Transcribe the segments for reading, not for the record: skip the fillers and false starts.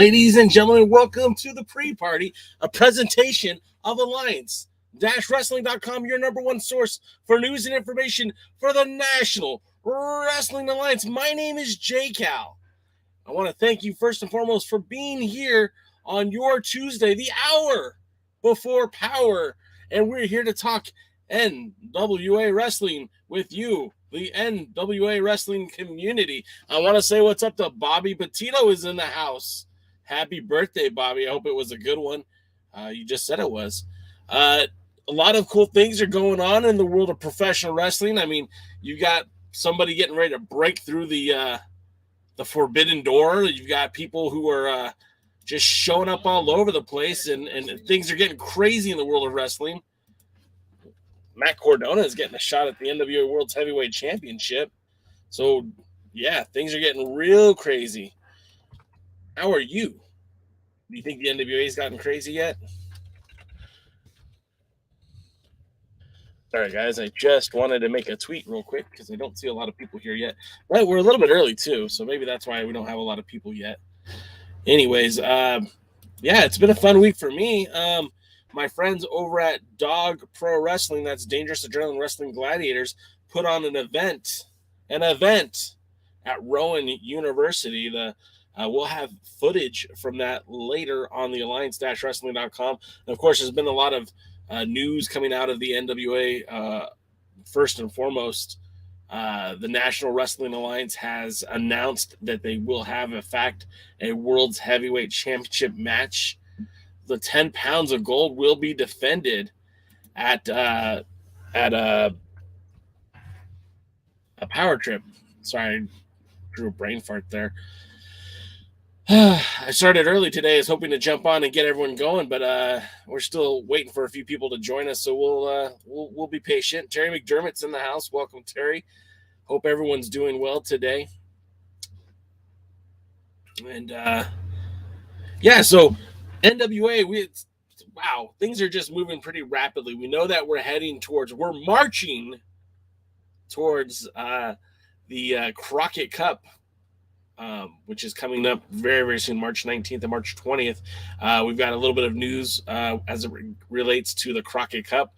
Ladies and gentlemen, welcome to the pre-party, a presentation of Alliance-Wrestling.com, your number one source for news and information for the National Wrestling Alliance. My name is J-Cal. I want to thank you first and foremost for being here on your Tuesday, the hour before Power, and we're here to talk NWA Wrestling with you, the NWA Wrestling community. I want to say what's up to Bobby Petito is in the house. Happy birthday, Bobby. I hope it was a good one. You just said it was. A lot of cool things are going on in the world of professional wrestling. I mean, you got somebody getting ready to break through the forbidden door. You've got people who are just showing up all over the place, and things are getting crazy in the world of wrestling. Matt Cardona is getting a shot at the NWA World's Heavyweight Championship. So, yeah, things are getting real crazy. How are you? Do you think the NWA's gotten crazy yet? Sorry, guys. I just wanted to make a tweet real quick because I don't see a lot of people here yet. But we're a little bit early, too, so maybe that's why we don't have a lot of people yet. Anyways, yeah, it's been a fun week for me. My friends over at Dog Pro Wrestling, that's Dangerous Adrenaline Wrestling Gladiators, put on an event at Rowan University. We'll have footage from that later on the Alliance-Wrestling.com. And of course, there's been a lot of news coming out of the NWA. First and foremost, the National Wrestling Alliance has announced that they will have, in fact, a World's Heavyweight Championship match. The 10 pounds of gold will be defended at a POWERRR Trip. Sorry, I drew a brain fart there. I started early today. I was hoping to jump on and get everyone going, but we're still waiting for a few people to join us, so we'll be patient. Terry McDermott's in the house. Welcome, Terry. Hope everyone's doing well today. And yeah, so NWA, wow, things are just moving pretty rapidly. We know that we're marching towards the Crockett Cup, which is coming up very, very soon, March 19th and March 20th. We've got a little bit of news as it relates to the Crockett Cup.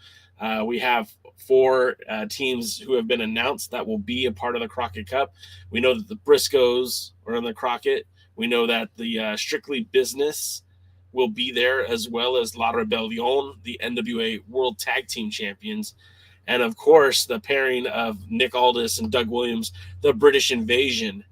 We have 4 teams who have been announced that will be a part of the Crockett Cup. We know that the Briscoes are in the Crockett. We know that the Strictly Business will be there, as well as La Rebellion, the NWA World Tag Team Champions. And, of course, the pairing of Nick Aldis and Doug Williams, the British Invasion.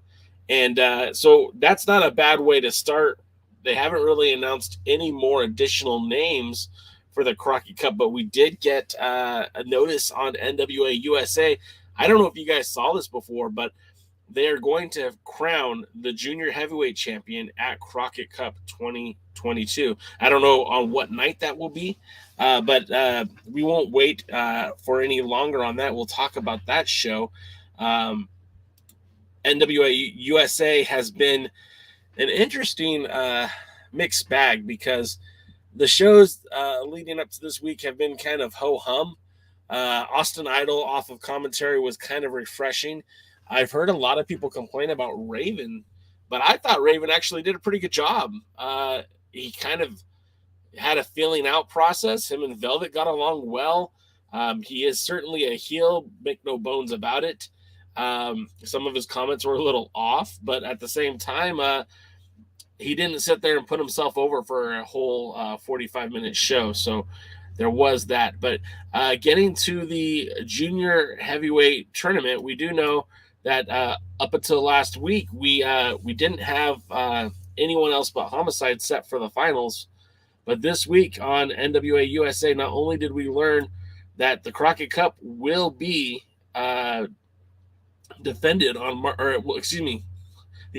And so that's not a bad way to start. They haven't really announced any more additional names for the Crockett Cup, but we did get a notice on NWA USA. I don't know if you guys saw this before, but they are going to crown the junior heavyweight champion at Crockett Cup 2022. I don't know on what night that will be, but we won't wait for any longer on that. We'll talk about that show. NWA USA has been an interesting mixed bag because the shows leading up to this week have been kind of ho-hum. Austin Idol off of commentary was kind of refreshing. I've heard a lot of people complain about Raven, but I thought Raven actually did a pretty good job. He kind of had a feeling out process. Him and Velvet got along well. He is certainly a heel, make no bones about it. Some of his comments were a little off, but at the same time, he didn't sit there and put himself over for a whole 45-minute show. So there was that. But getting to the junior heavyweight tournament, we do know that up until last week, we didn't have anyone else but Homicide set for the finals. But this week on NWA USA, not only did we learn that the Crockett Cup will be defended on, the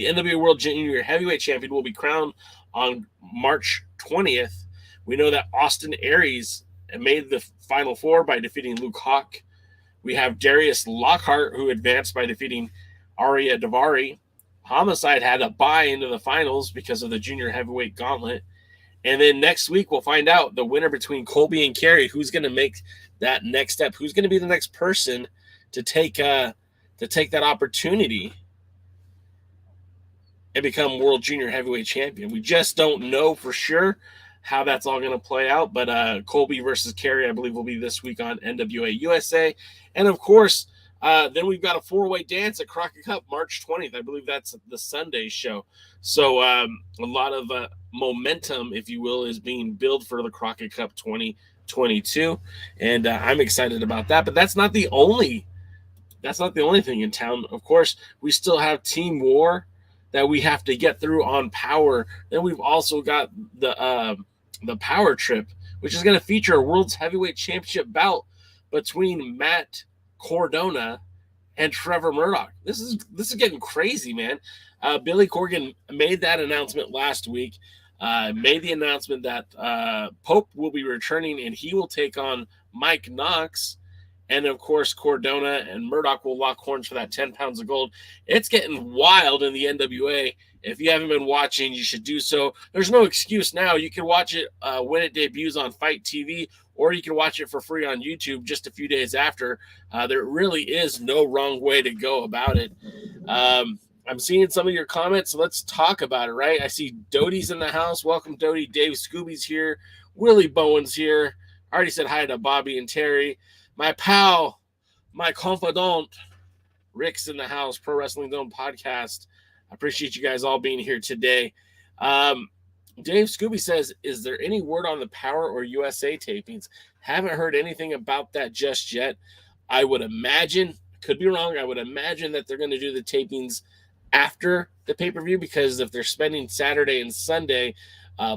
NWA World Junior Heavyweight Champion will be crowned on March 20th. We know that Austin Aries made the Final Four by defeating Luke Hawk. We have Darius Lockhart, who advanced by defeating Arya Davari. Homicide had a bye into the finals because of the junior heavyweight gauntlet. And then next week, we'll find out the winner between Colby and Carey, who's going to make that next step, who's going to be the next person to take that opportunity and become world junior heavyweight champion. We just don't know for sure how that's all going to play out. But Colby versus Kerry, I believe, will be this week on NWA USA. And, of course, then we've got a four-way dance at Crockett Cup March 20th. I believe that's the Sunday show. So a lot of momentum, if you will, is being built for the Crockett Cup 2022. And I'm excited about that. But that's not the only thing in town. Of course, we still have Team War that we have to get through on Power. Then we've also got the POWERRR Trip, which is going to feature a World's Heavyweight Championship bout between Matt Cardona and Trevor Murdoch. This is getting crazy, man. Billy Corgan made that announcement last week. Made the announcement that Pope will be returning and he will take on Mike Knox. And, of course, Cardona and Murdoch will lock horns for that 10 pounds of gold. It's getting wild in the NWA. If you haven't been watching, you should do so. There's no excuse now. You can watch it when it debuts on Fight TV, or you can watch it for free on YouTube just a few days after. There really is no wrong way to go about it. I'm seeing some of your comments, so let's talk about it, right? I see Doty's in the house. Welcome, Doty. Dave Scooby's here. Willie Bowen's here. I already said hi to Bobby and Terry. My pal, my confidant, Rick's in the house, Pro Wrestling Zone podcast. I appreciate you guys all being here today. Dave Scooby says, is there any word on the POWERRR or USA tapings? Haven't heard anything about that just yet. I would imagine, could be wrong, I would imagine that they're going to do the tapings after the pay-per-view, because if they're spending Saturday and Sunday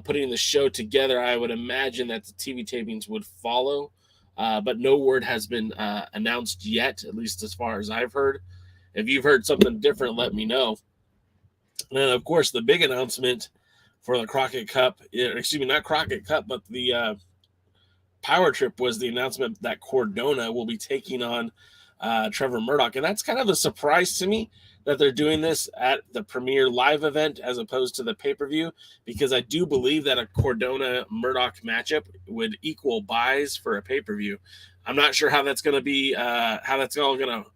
putting the show together, I would imagine that the TV tapings would follow. But no word has been announced yet, at least as far as I've heard. If you've heard something different, let me know. And then, of course, the big announcement for the Crockett Cup, not Crockett Cup, but the POWERRR Trip was the announcement that Cardona will be taking on Trevor Murdoch. And that's kind of a surprise to me that they're doing this at the premier live event as opposed to the pay-per-view, because I do believe that a Cardona-Murdoch matchup would equal buys for a pay-per-view. I'm not sure how that's going to be, how that's all going to,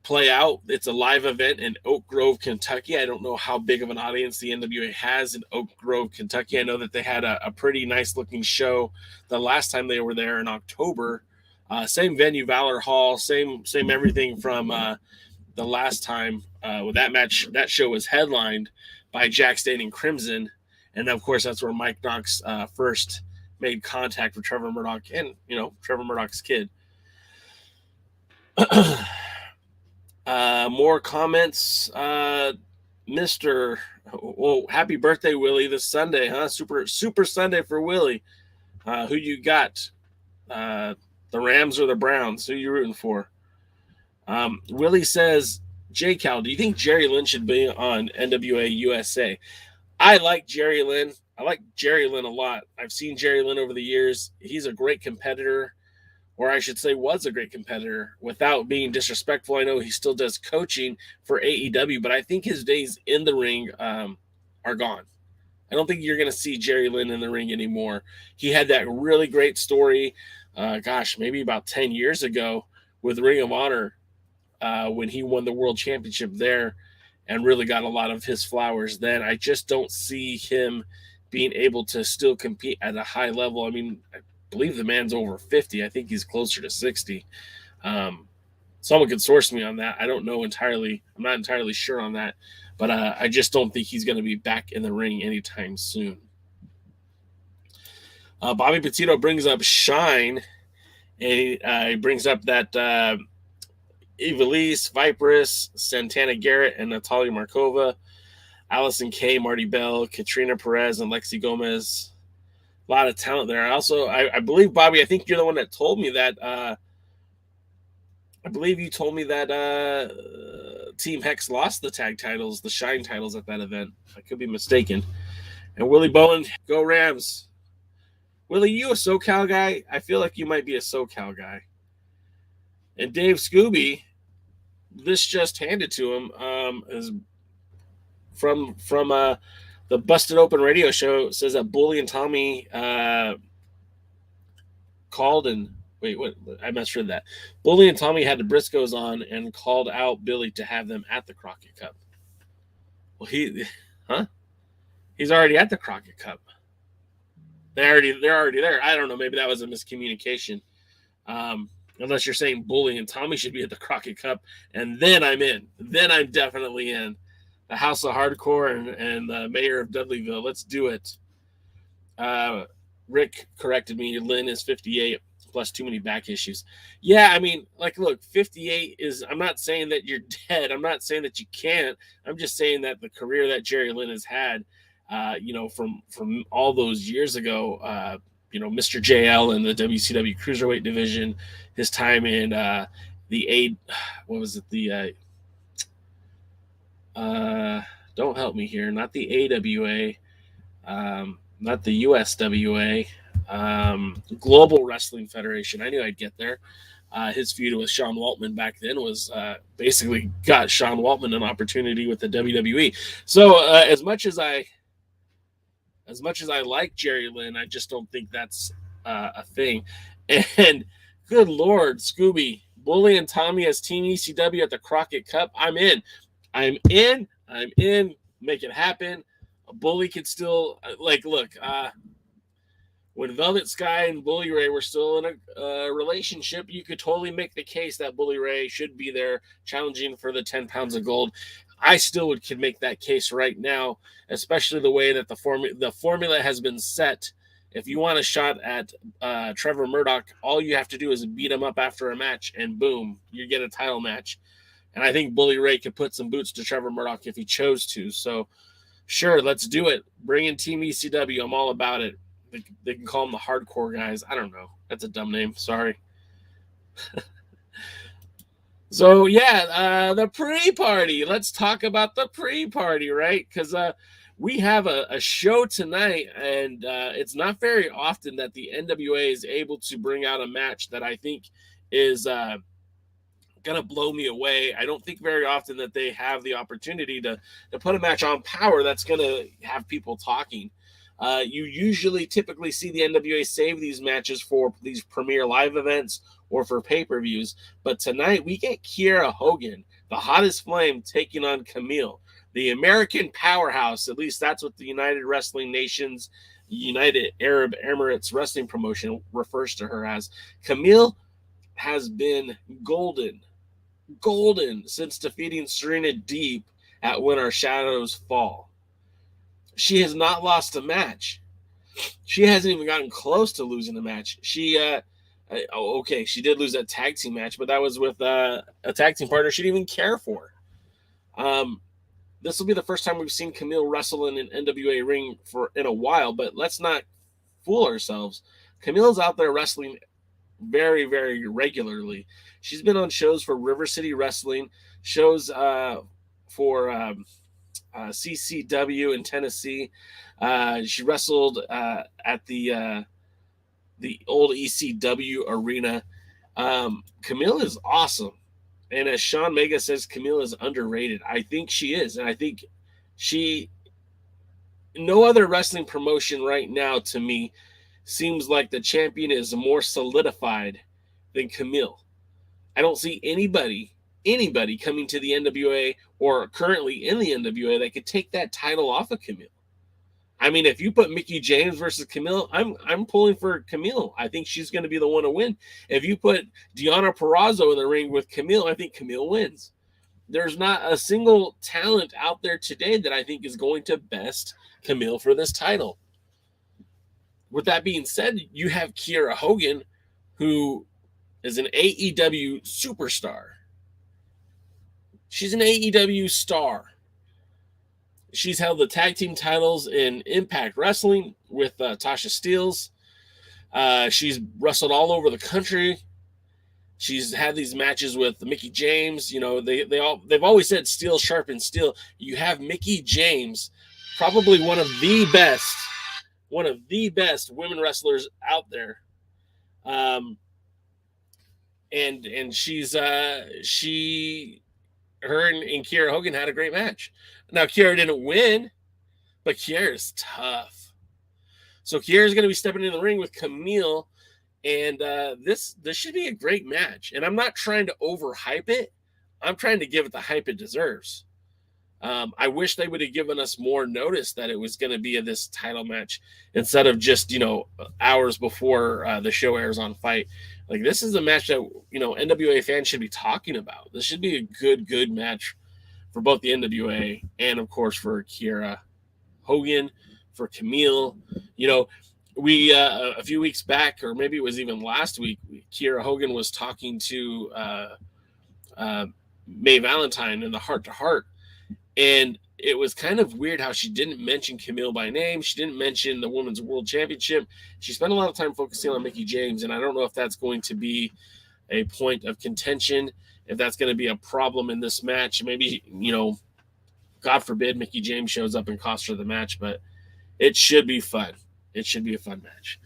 play out. It's a live event in Oak Grove, Kentucky. I don't know how big of an audience the NWA has in Oak Grove, Kentucky. I know that they had a pretty nice-looking show the last time they were there in October. Same venue, Valor Hall, same everything from the last time with that match. That show was headlined by Jack Stain and Crimson, and of course that's where Mike Knox first made contact with Trevor Murdoch and Trevor Murdoch's kid. More comments. Mr. Oh, happy birthday, Willie! This Sunday, huh? Super Sunday for Willie. Who you got? The Rams or the Browns? Who you rooting for? Willie says, J. Cal, do you think Jerry Lynn should be on NWA USA? I like Jerry Lynn. I like Jerry Lynn a lot. I've seen Jerry Lynn over the years. He's a great competitor, or I should say was a great competitor. Without being disrespectful, I know he still does coaching for AEW, but I think his days in the ring are gone. I don't think you're going to see Jerry Lynn in the ring anymore. He had that really great story, maybe about 10 years ago with Ring of Honor, when he won the world championship there and really got a lot of his flowers then. I just don't see him being able to still compete at a high level. I mean, I believe the man's over 50. I think he's closer to 60. Someone could source me on that. I don't know entirely. I'm not entirely sure on that, but I just don't think he's going to be back in the ring anytime soon. Bobby Petito brings up Shine, and he brings up that Ivelisse, Viperous, Santana Garrett, and Natalia Markova, Allison Kay, Marty Bell, Katrina Perez, and Lexi Gomez. A lot of talent there. Also, I believe, Bobby, I think you're the one that told me that. I believe you told me that Team Hex lost the tag titles, the Shine titles at that event. I could be mistaken. And Willie Bowen, go Rams. Willie, you a SoCal guy? I feel like you might be a SoCal guy. And Dave Scooby, this just handed to him, is from the Busted Open radio show. It says that Bully and Tommy called and wait, what? I misread that. Bully and Tommy had the Briscoes on and called out Billy to have them at the Crockett Cup. Well, huh? He's already at the Crockett Cup. They're already there. I don't know. Maybe that was a miscommunication. Unless you're saying Bully and Tommy should be at the Crockett Cup, and then I'm in. Then I'm definitely in. The House of Hardcore and the Mayor of Dudleyville. Let's do it. Rick corrected me. Lynn is 58 plus too many back issues. Yeah, I mean, like, look, 58 is. I'm not saying that you're dead. I'm not saying that you can't. I'm just saying that the career that Jerry Lynn has had, from all those years ago, Mr. JL in the WCW Cruiserweight division, his time in don't help me here, not the AWA, not the USWA, Global Wrestling Federation. I knew I'd get there. His feud with Sean Waltman back then was basically got Sean Waltman an opportunity with the WWE. So as much as I like Jerry Lynn, I just don't think that's a thing. And good Lord, Scooby, Bully and Tommy as Team ECW at the Crockett Cup. I'm in. Make it happen. A Bully could still look. When Velvet Sky and Bully Ray were still in a relationship, you could totally make the case that Bully Ray should be there challenging for the 10 pounds of gold. I still could make that case right now, especially the way that the formula has been set. If you want a shot at Trevor Murdoch, all you have to do is beat him up after a match, and boom, you get a title match. And I think Bully Ray could put some boots to Trevor Murdoch if he chose to. So, sure, let's do it. Bring in Team ECW. I'm all about it. They can call them the Hardcore guys. I don't know. That's a dumb name. Sorry. So, yeah, the pre-party. Let's talk about the pre-party, right? Because we have a show tonight, and it's not very often that the NWA is able to bring out a match that I think is going to blow me away. I don't think very often that they have the opportunity to put a match on Power that's going to have people talking. You typically see the NWA save these matches for these premier live events or for pay-per-views. But tonight we get Kiera Hogan, the hottest flame, taking on Camille, the American powerhouse. At least that's what the United Wrestling Nations, United Arab Emirates Wrestling Promotion refers to her as. Camille has been golden since defeating Serena Deeb at When Our Shadows Fall. She has not lost a match. She hasn't even gotten close to losing a match. She did lose that tag team match, but that was with a tag team partner she didn't even care for. This will be the first time we've seen Camille wrestle in an NWA ring in a while, but let's not fool ourselves. Camille's out there wrestling very, very regularly. She's been on shows for River City Wrestling, shows for CCW in Tennessee. She wrestled at the old ECW arena. Camille is awesome. And as Sean Mega says, Camille is underrated. I think she is. And I think no other wrestling promotion right now to me seems like the champion is more solidified than Camille. I don't see anybody coming to the NWA or currently in the NWA that could take that title off of Camille. I mean, if you put Mickie James versus Camille, I'm pulling for Camille. I think she's going to be the one to win. If you put Deonna Purrazzo in the ring with Camille, I think Camille wins. There's not a single talent out there today that I think is going to best Camille for this title. With that being said, you have Kiera Hogan, who is an AEW superstar. She's an AEW star. She's held the tag team titles in Impact Wrestling with Tasha Steelz. She's wrestled all over the country. She's had these matches with Mickie James. You know, they've always said steel sharpens steel. You have Mickie James, probably one of the best women wrestlers out there. And her and Kiera Hogan had a great match. Now, Kiera didn't win, but Kiera's tough. So Kiera's going to be stepping in the ring with Camille, and this should be a great match. And I'm not trying to overhype it. I'm trying to give it the hype it deserves. I wish they would have given us more notice that it was going to be this title match instead of just, hours before the show airs on Fight. Like, this is a match that, NWA fans should be talking about. This should be a good match for both the NWA and, of course, for Kiera Hogan, for Camille. We a few weeks back, or maybe it was even last week, Kiera Hogan was talking to Mae Valentine in the Heart to Heart, and it was kind of weird how she didn't mention Camille by name. She didn't mention the Women's World Championship. She spent a lot of time focusing on Mickie James, and I don't know if that's going to be a point of contention, if that's going to be a problem in this match. Maybe, God forbid Mickie James shows up and costs her the match, but it should be fun. It should be a fun match.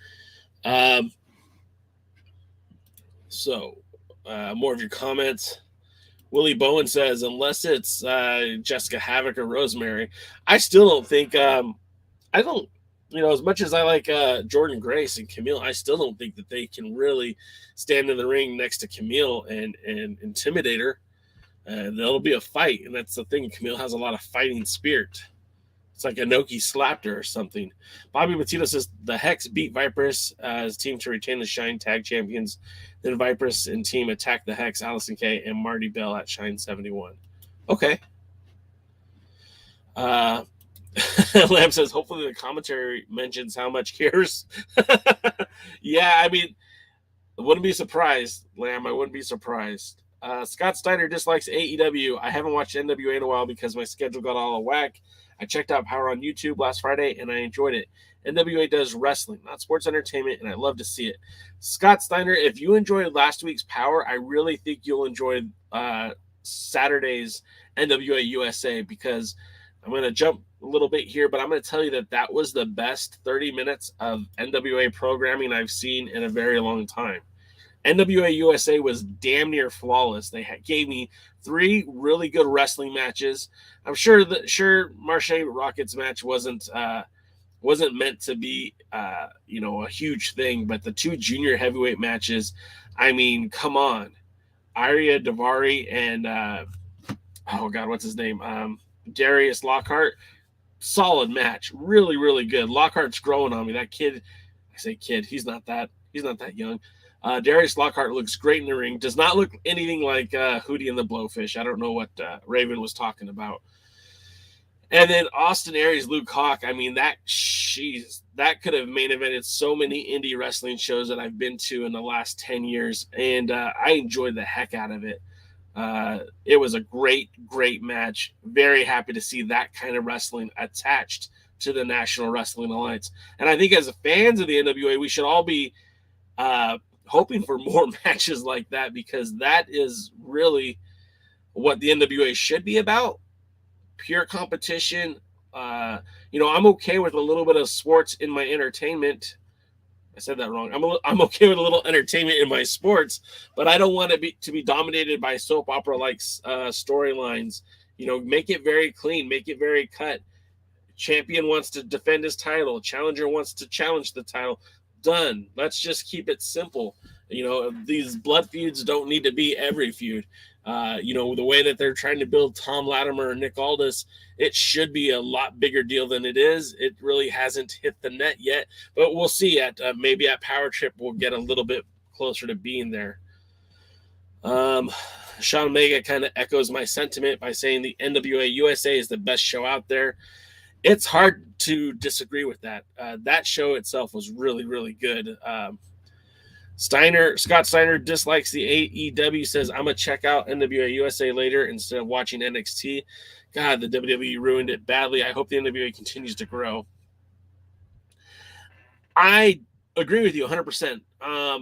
So, more of your comments. Willie Bowen says, unless it's Jessica Havoc or Rosemary, I still don't think, as much as I like Jordan Grace and Camille, I still don't think that they can really stand in the ring next to Camille and intimidate her. There'll be a fight, and that's the thing. Camille has a lot of fighting spirit. It's like Inoki slapped her or something. Bobby Matito says the Hex beat Viperous as team to retain the Shine Tag Champions. Then Viperous and team attacked the Hex, Allison Kay, and Marty Bell at Shine 71. Okay. Lamb says, hopefully the commentary mentions how much cares. Yeah, I mean, I wouldn't be surprised, Lamb. I wouldn't be surprised. Scott Steiner dislikes AEW. I haven't watched NWA in a while because my schedule got all out of whack. I checked out Power on YouTube last Friday, and I enjoyed it. NWA does wrestling, not sports entertainment, and I love to see it. Scott Steiner, if you enjoyed last week's Power, I really think you'll enjoy Saturday's NWA USA, because I'm going to jump a little bit here, but I'm going to tell you that was the best 30 minutes of NWA programming I've seen in a very long time. NWA USA was damn near flawless. They gave me 3 really good wrestling matches. I'm sure Marche Rockets match wasn't meant to be a huge thing, but the 2 junior heavyweight matches, I mean, come on. Arya Daivari and what's his name? Darius Lockhart. Solid match. Really, really good. Lockhart's growing on me. That kid, I say kid, he's not that young. Darius Lockhart looks great in the ring. Does not look anything like Hootie and the Blowfish. I don't know what Raven was talking about. And then Austin Aries, Luke Hawk. I mean, that could have main evented so many indie wrestling shows that I've been to in the last 10 years. And I enjoyed the heck out of it. It was a great, great match. Very happy to see that kind of wrestling attached to the National Wrestling Alliance. And I think as fans of the NWA, we should all be hoping for more matches like that, because that is really what the NWA should be about. Pure competition. I'm okay with a little bit of sports in my entertainment. I said that wrong. I'm okay with a little entertainment in my sports, but I don't want it to be dominated by soap opera like storylines. Make it very clean, make it very cut. Champion wants to defend his title. Challenger wants to challenge the title. Done. Let's just keep it simple. These blood feuds don't need to be every feud. The way that they're trying to build Tom Latimer and Nick Aldis, it should be a lot bigger deal than it is. It really hasn't hit the net yet, but we'll see. Maybe at POWERRR Trip we'll get a little bit closer to being there. Sean Omega kind of echoes my sentiment by saying the NWA USA is the best show out there. It's hard to disagree with that. That show itself was really, really good. Scott Steiner dislikes the AEW, says, I'm going to check out NWA USA later instead of watching NXT. God, the WWE ruined it badly. I hope the NWA continues to grow. I agree with you 100%. I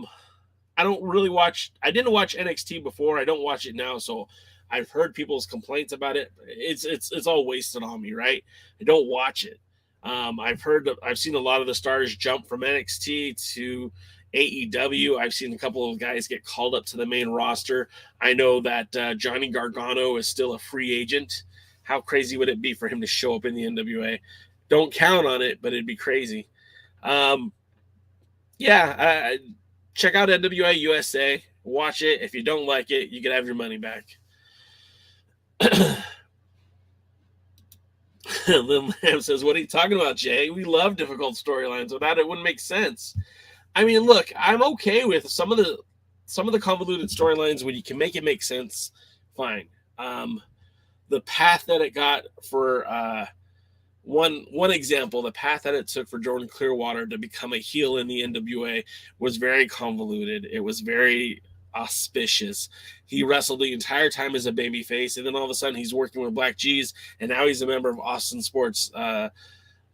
didn't watch NXT before. I don't watch it now, so I've heard people's complaints about it. It's all wasted on me, right? I don't watch it. I've seen a lot of the stars jump from NXT to AEW. I've seen a couple of guys get called up to the main roster. I know that Johnny Gargano is still a free agent. How crazy would it be for him to show up in the NWA? Don't count on it, but it'd be crazy. Check out NWA USA. Watch it. If you don't like it, you can have your money back. Lynn Lamb says, what are you talking about, Jay? We love difficult storylines. Without it, wouldn't make sense. I mean, look, I'm okay with some of the convoluted storylines when you can make it make sense. Fine. The path that it got for one example, the path that it took for Jordan Clearwater to become a heel in the NWA was very convoluted. It was very auspicious. He wrestled the entire time as a babyface, and then all of a sudden he's working with Black G's, and now he's a member of Austin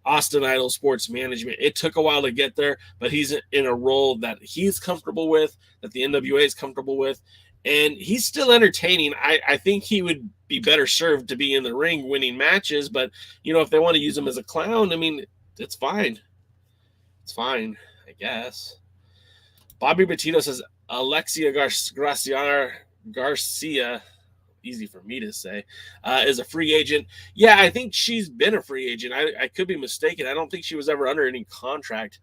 Idol Sports Management. It took a while to get there, but he's in a role that he's comfortable with, that the NWA is comfortable with, and he's still entertaining. I think he would be better served to be in the ring winning matches, but, you know, if they want to use him as a clown, I mean, it's fine. It's fine, I guess. Bobby Petito says, Alexia Garcia, easy for me to say, is a free agent. Yeah, I think she's been a free agent. I could be mistaken. I don't think she was ever under any contract.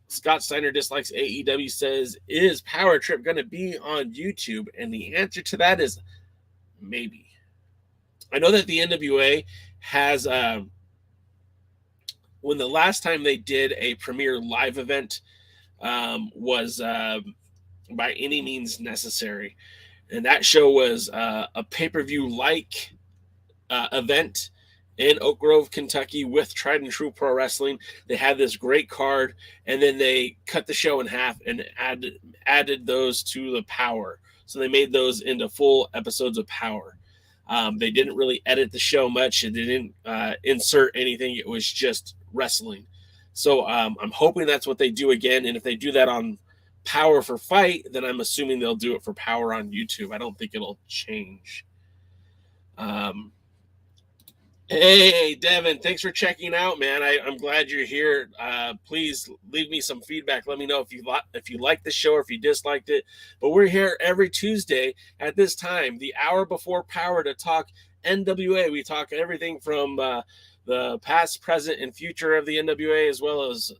Scott Steiner dislikes AEW says, is POWERRR Trip going to be on YouTube? And the answer to that is maybe. I know that the NWA has, when the last time they did a premiere live event was By Any Means Necessary. And that show was a pay-per-view like event in Oak Grove, Kentucky with Tried and True Pro Wrestling. They had this great card, and then they cut the show in half and added those to the POWERRR. So they made those into full episodes of POWERRR. They didn't really edit the show much. They didn't insert anything. It was just wrestling. So I'm hoping that's what they do again. And if they do that on POWERRR for Fight, then I'm assuming they'll do it for POWERRR on YouTube. I don't think it'll change. Hey, Devin, thanks for checking out, man. I'm glad you're here. Please leave me some feedback. Let me know if you liked the show or if you disliked it. But we're here every Tuesday at this time, the hour before POWERRR, to talk NWA. We talk everything from the past, present, and future of the NWA, as well as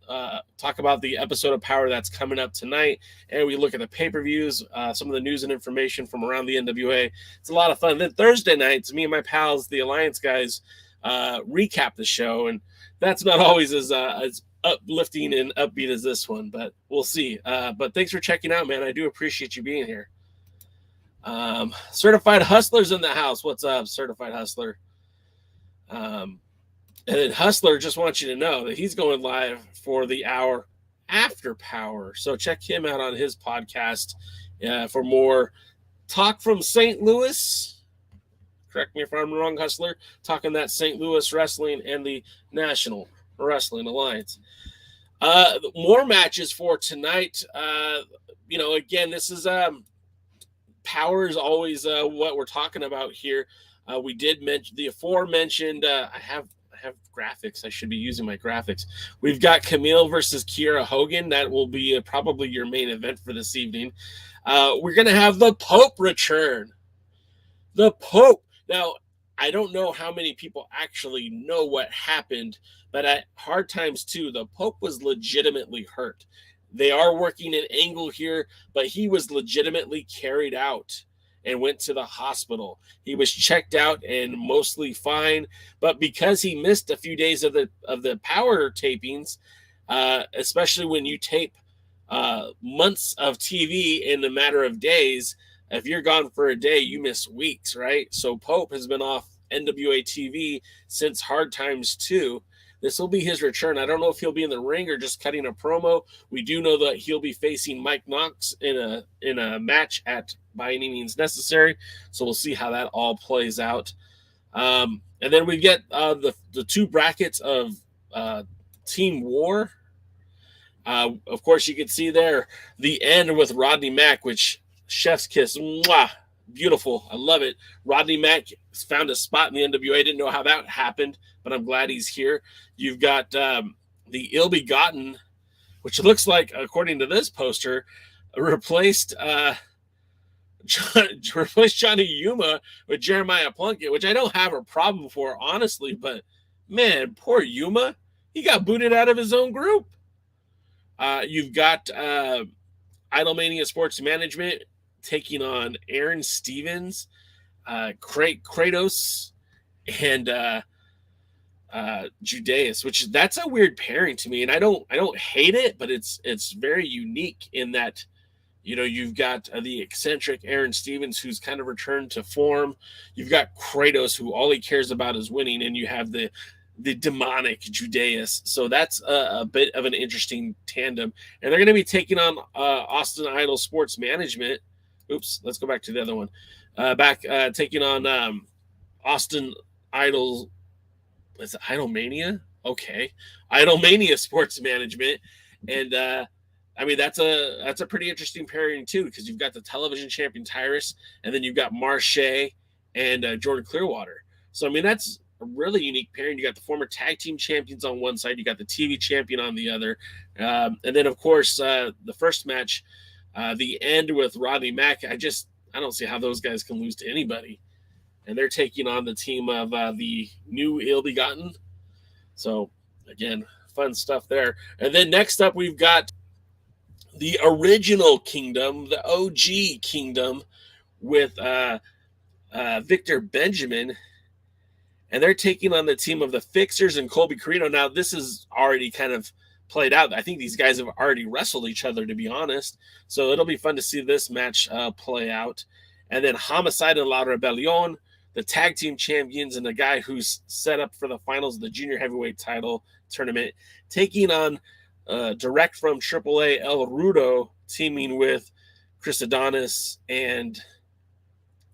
talk about the episode of POWERRR that's coming up tonight. And we look at the pay-per-views, some of the news and information from around the NWA. It's a lot of fun. Then Thursday nights, me and my pals, the Alliance guys, recap the show. And that's not always as uplifting and upbeat as this one, but we'll see. But thanks for checking out, man. I do appreciate you being here. Certified Hustler's in the house. What's up, Certified Hustler? And then Hustler just wants you to know that he's going live for the hour after POWERRR. So check him out on his podcast for more talk from St. Louis. Correct me if I'm wrong, Hustler. Talking that St. Louis wrestling and the National Wrestling Alliance. More matches for tonight. Again, this is POWERRR is always what we're talking about here. We did mention the aforementioned. I have graphics. I should be using my graphics. We've got Camille versus Kiera Hogan. That will be probably your main event for this evening. We're going to have the Pope return. The Pope. Now, I don't know how many people actually know what happened, but at Hard Times 2, the Pope was legitimately hurt. They are working an angle here, but he was legitimately carried out and went to the hospital. He was checked out and mostly fine, but because he missed a few days of the POWERRR tapings, especially when you tape months of TV in a matter of days, if you're gone for a day, you miss weeks, right? So Pope has been off NWA TV since Hard Times 2. This will be his return. I don't know if he'll be in the ring or just cutting a promo. We do know that he'll be facing Mike Knox in a match at By Any Means Necessary. So we'll see how that all plays out. And then we get the two brackets of Team War. Of course, you can see there the end with Rodney Mack, which chef's kiss. Mwah, beautiful. I love it. Rodney Mack found a spot in the NWA. Didn't know how that happened, but I'm glad he's here. You've got the Ill-Begotten, which looks like, according to this poster, replaced Johnny Yuma with Jeremiah Plunkett, which I don't have a problem for, honestly, but man, poor Yuma. He got booted out of his own group. You've got Idolmania Sports Management taking on Aaron Stevens, Kratos, and Judeus, that's a weird pairing to me, and I don't hate it, but it's very unique in that, you know, you've got the eccentric Aaron Stevens, who's kind of returned to form. You've got Kratos, who all he cares about is winning, and you have the demonic Judeus. So that's a bit of an interesting tandem, and they're going to be taking on Austin Idol Sports Management. Oops, let's go back to the other one. Taking on Austin Idol. Is it Idolmania? Okay, Idolmania Sports Management, and I mean that's a pretty interesting pairing too, because you've got the television champion Tyrus, and then you've got Marche and Jordan Clearwater. So I mean that's a really unique pairing. You got the former tag team champions on one side, you got the TV champion on the other, and then of course the first match, the end with Rodney Mack. I don't see how those guys can lose to anybody. And they're taking on the team of the new Ill Begotten. So, again, fun stuff there. And then next up, we've got the original Kingdom, the OG Kingdom, with Victor Benjamin. And they're taking on the team of the Fixers and Colby Carino. Now, this is already kind of played out. I think these guys have already wrestled each other, to be honest. So it'll be fun to see this match play out. And then Homicide and La Rebellion, the tag team champions, and the guy who's set up for the finals of the junior heavyweight title tournament, taking on direct from AAA El Rudo, teaming with Chris Adonis and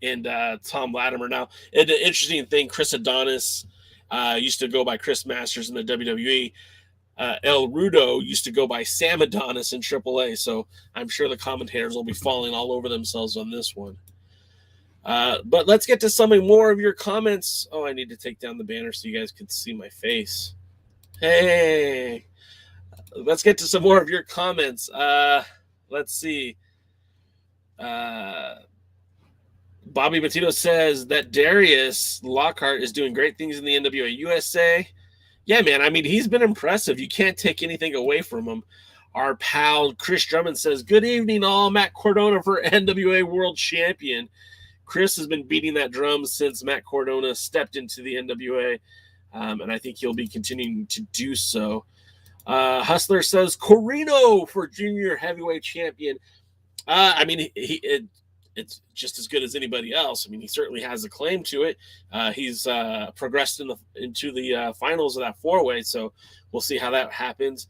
Tom Latimer. Now, an interesting thing, Chris Adonis used to go by Chris Masters in the WWE. El Rudo used to go by Sam Adonis in AAA, so I'm sure the commentators will be falling all over themselves on this one. But let's get to some more of your comments. Oh, I need to take down the banner so you guys can see my face. Hey, let's get to some more of your comments. Let's see. Bobby Bettino says that Darius Lockhart is doing great things in the NWA USA. Yeah, man. I mean, he's been impressive. You can't take anything away from him. Our pal Chris Drummond says, good evening, all. Matt Cardona for NWA World Champion. Chris has been beating that drum since Matt Cardona stepped into the NWA, and I think he'll be continuing to do so. Hustler says, Corino for junior heavyweight champion. I mean, it's just as good as anybody else. I mean, he certainly has a claim to it. He's progressed into the finals of that four-way, so we'll see how that happens.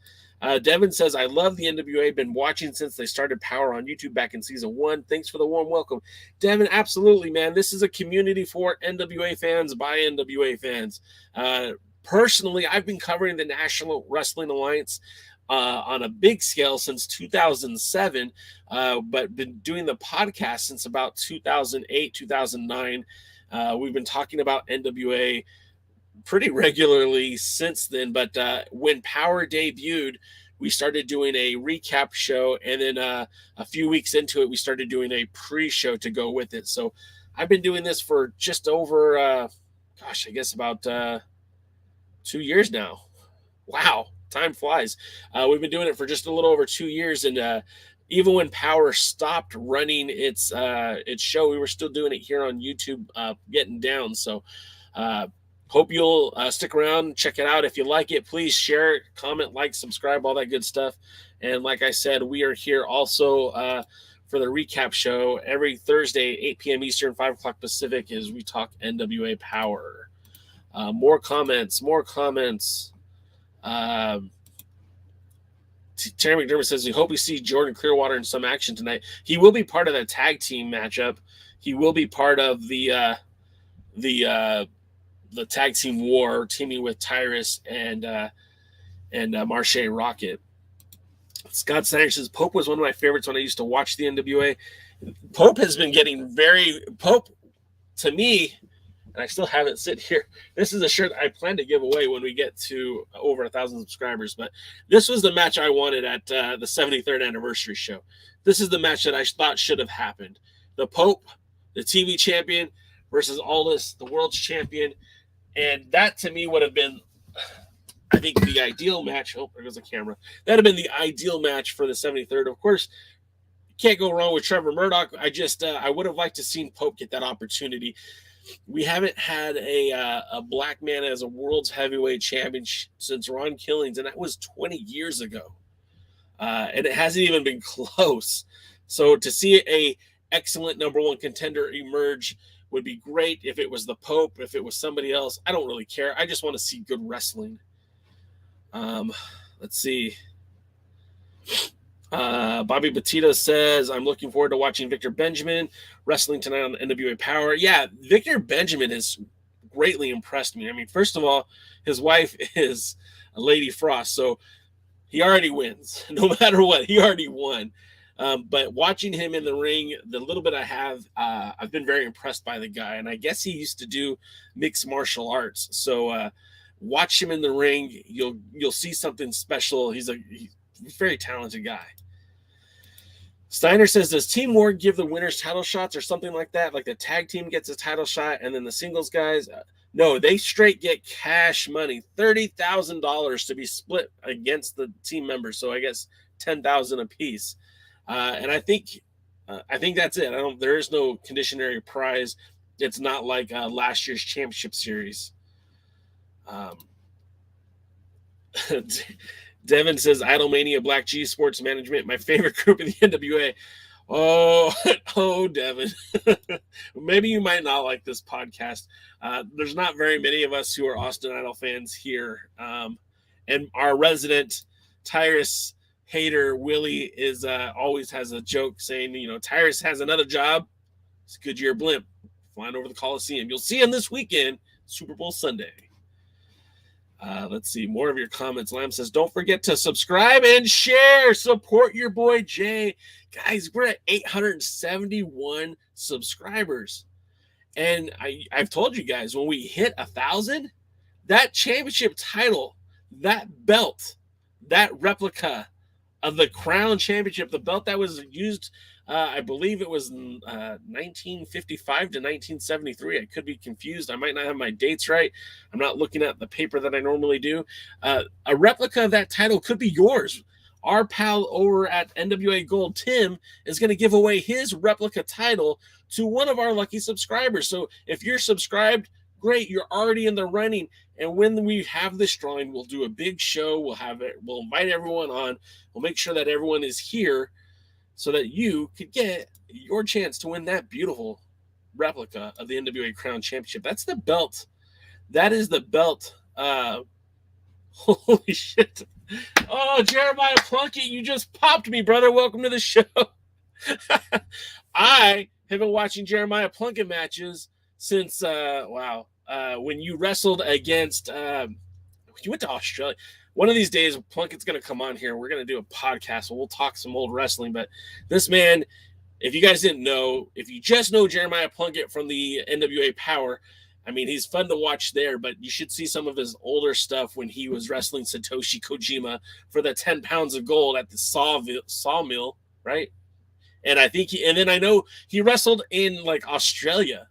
Devin says, I love the NWA. Been watching since they started Power on YouTube back in season 1. Thanks for the warm welcome. Devin, absolutely, man. This is a community for NWA fans by NWA fans. Personally, I've been covering the National Wrestling Alliance on a big scale since 2007, but been doing the podcast since about 2008, 2009. We've been talking about NWA pretty regularly since then, but when Power debuted, we started doing a recap show, and then a few weeks into it, we started doing a pre-show to go with it. So I've been doing this for just over, I guess about 2 years now. Wow, time flies. We've been doing it for just a little over 2 years, and even when Power stopped running its show, we were still doing it here on YouTube, getting down. So hope you'll stick around, check it out. If you like it, please share it, comment, like, subscribe, all that good stuff. And like I said, we are here also for the recap show every Thursday, 8 p.m. Eastern, 5 o'clock Pacific, as we talk NWA Power. More comments. Terry McDermott says, we hope we see Jordan Clearwater in some action tonight. He will be part of the tag team matchup. He will be part of the tag team war, teaming with Tyrus and Marche Rocket. Scott Snyder says, Pope was one of my favorites when I used to watch the NWA. Pope has been getting Pope, to me, and I still have it sit here. This is a shirt I plan to give away when we get to over 1,000 subscribers, but this was the match I wanted at the 73rd anniversary show. This is the match that I thought should have happened. The Pope, the TV champion, versus Aldis, the world's champion. And that, to me, would have been, I think, the ideal match. Oh, there goes the camera. That would have been the ideal match for the 73rd. Of course, can't go wrong with Trevor Murdoch. I would have liked to seen Pope get that opportunity. We haven't had a black man as a world's heavyweight champion since Ron Killings, and that was 20 years ago. And it hasn't even been close. So to see a excellent number one contender emerge would be great. If it was the Pope, if it was somebody else, I don't really care. I just want to see good wrestling. Let's see. Bobby Batista says, I'm looking forward to watching Victor Benjamin wrestling tonight on NWA POWERRR. Yeah, Victor Benjamin has greatly impressed me. I mean, first of all, his wife is a Lady Frost, so he already wins. No matter what, he already won. But watching him in the ring, the little bit I have, I've been very impressed by the guy. And I guess he used to do mixed martial arts. So watch him in the ring. You'll see something special. He's a very talented guy. Steiner says, does Team War give the winners title shots or something like that? Like the tag team gets a title shot and then the singles guys? No, they straight get cash money, $30,000 to be split against the team members. So I guess $10,000 a piece. And I think that's it. There is no conditionary prize. It's not like last year's championship series. Devin says, Idolmania Black G Sports Management, my favorite group in the NWA. Oh, Devin. Maybe you might not like this podcast. There's not very many of us who are Austin Idol fans here. And our resident Tyrus hater, Willie, is always has a joke saying, Tyrus has another job. It's Goodyear Blimp flying over the Coliseum. You'll see him this weekend, Super Bowl Sunday. Let's see more of your comments. Lamb says, don't forget to subscribe and share. Support your boy Jay. Guys, we're at 871 subscribers. And I've told you guys, when we hit 1,000, that championship title, that belt, that replica of the Crown Championship, the belt that was used, I believe it was 1955 to 1973. I could be confused. I might not have my dates right. I'm not looking at the paper that I normally do. A replica of that title could be yours. Our pal over at NWA Gold, Tim, is going to give away his replica title to one of our lucky subscribers. So if you're subscribed, great, you're already in the running. And when we have this drawing, we'll do a big show. We'll invite everyone on. We'll make sure that everyone is here so that you could get your chance to win that beautiful replica of the NWA Crown Championship. That's the belt. That is the belt. Holy shit. Oh, Jeremiah Plunkett, you just popped me, brother. Welcome to the show. I have been watching Jeremiah Plunkett matches since, when you wrestled against, you went to Australia. One of these days, Plunkett's going to come on here. We're going to do a podcast. We'll talk some old wrestling. But this man, if you guys didn't know, if you just know Jeremiah Plunkett from the NWA POWERRR, I mean, he's fun to watch there, but you should see some of his older stuff when he was wrestling Satoshi Kojima for the 10 pounds of gold at the sawmill, right? And then I know he wrestled in like Australia.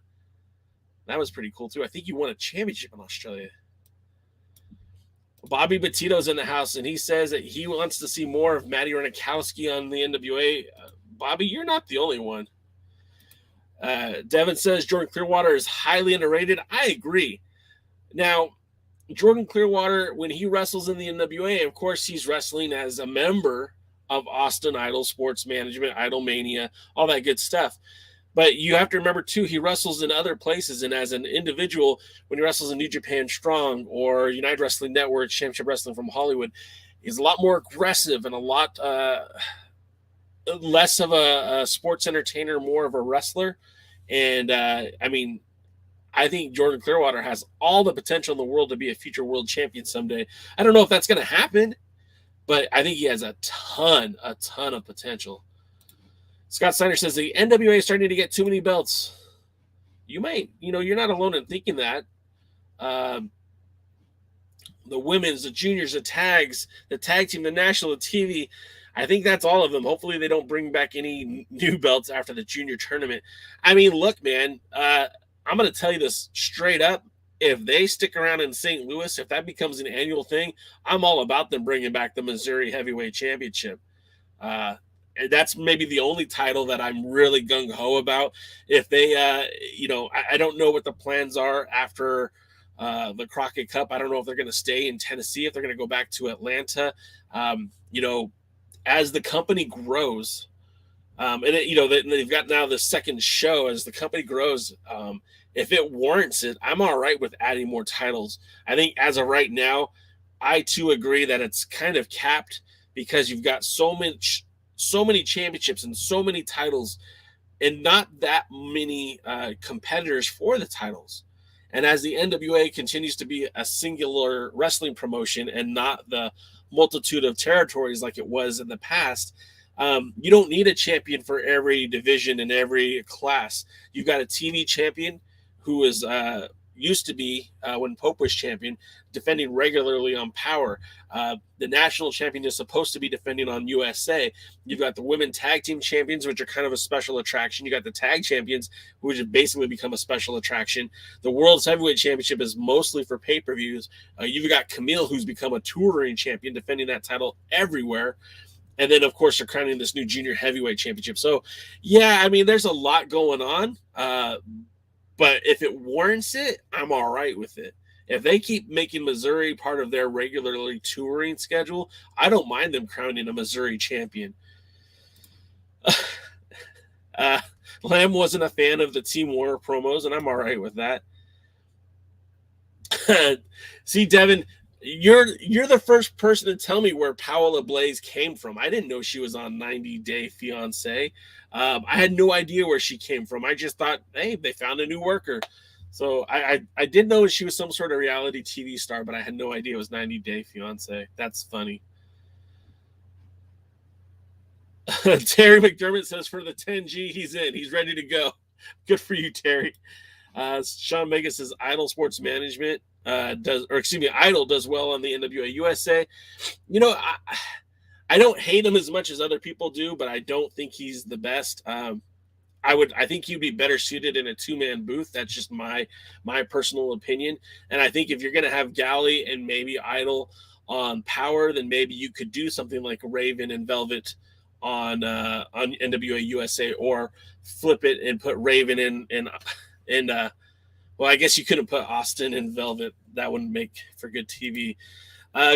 That was pretty cool too. I think he won a championship in Australia. Bobby Petito's in the house, and he says that he wants to see more of Matty Renikowski on the NWA. Bobby, you're not the only one. Devin says Jordan Clearwater is highly underrated. I agree. Now, Jordan Clearwater, when he wrestles in the NWA, of course, he's wrestling as a member of Austin Idol, Sports Management, Idolmania, all that good stuff. But you have to remember, too, he wrestles in other places. And as an individual, when he wrestles in New Japan Strong or United Wrestling Network, Championship Wrestling from Hollywood, he's a lot more aggressive and a lot less of a sports entertainer, more of a wrestler. And, I think Jordan Clearwater has all the potential in the world to be a future world champion someday. I don't know if that's going to happen, but I think he has a ton of potential. Scott Steiner says the NWA is starting to get too many belts. You might, you're not alone in thinking that. The women's, the juniors, the tags, the tag team, the national, the TV. I think that's all of them. Hopefully they don't bring back any new belts after the junior tournament. I mean, look, man, I'm going to tell you this straight up. If they stick around in St. Louis, if that becomes an annual thing, I'm all about them bringing back the Missouri Heavyweight Championship. that's maybe the only title that I'm really gung-ho about. If they, I don't know what the plans are after the Crockett Cup. I don't know if they're going to stay in Tennessee, if they're going to go back to Atlanta. As the company grows, they've got now the second show. As the company grows, if it warrants it, I'm all right with adding more titles. I think as of right now, I too agree that it's kind of capped because you've got so many championships and so many titles and not that many competitors for the titles. And as the NWA continues to be a singular wrestling promotion and not the multitude of territories like it was in the past, you don't need a champion for every division and every class. You've got a TV champion who is used to be, when Pope was champion, defending regularly on Power. The national champion is supposed to be defending on USA. You've got the women tag team champions, which are kind of a special attraction. You got the tag champions, which have basically become a special attraction. The World's Heavyweight Championship is mostly for pay-per-views. You've got Camille, who's become a touring champion, defending that title everywhere. And then, of course, they're crowning this new junior heavyweight championship. So, yeah, I mean, there's a lot going on. But if it warrants it, I'm all right with it. If they keep making Missouri part of their regularly touring schedule, I don't mind them crowning a Missouri champion. Lamb wasn't a fan of the Team Warner promos, and I'm all right with that. See, Devin, you're the first person to tell me where Paola Blaze came from. I didn't know she was on 90 Day Fiancé. I had no idea where she came from. I just thought, hey, they found a new worker. So I did know she was some sort of reality TV star, but I had no idea it was 90 Day Fiancé. That's funny. Terry McDermott says for the 10G, he's in. He's ready to go. Good for you, Terry. Sean Vega says Idol Sports Management Idol does well on the NWA USA. I don't hate him as much as other people do, but I don't think he's the best. I think he'd be better suited in a two-man booth. That's just my personal opinion. And I think if you're going to have Galley and maybe Idol on Power, then maybe you could do something like Raven and Velvet on NWA USA, or flip it and put Raven in well, I guess you couldn't put Austin and Velvet. That wouldn't make for good TV.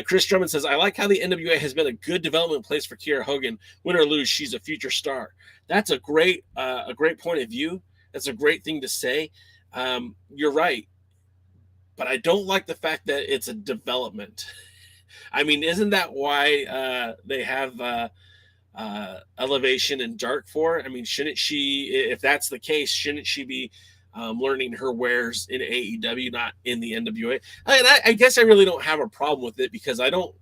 Chris Drummond says, I like how the NWA has been a good development place for Kiera Hogan. Win or lose, she's a future star. That's a great point of view. That's a great thing to say. You're right. But I don't like the fact that it's a development. I mean, isn't that why they have Elevation and Dark for? I mean, shouldn't she, if that's the case, shouldn't she be learning her wares in AEW, not in the NWA? I guess I really don't have a problem with it, because I don't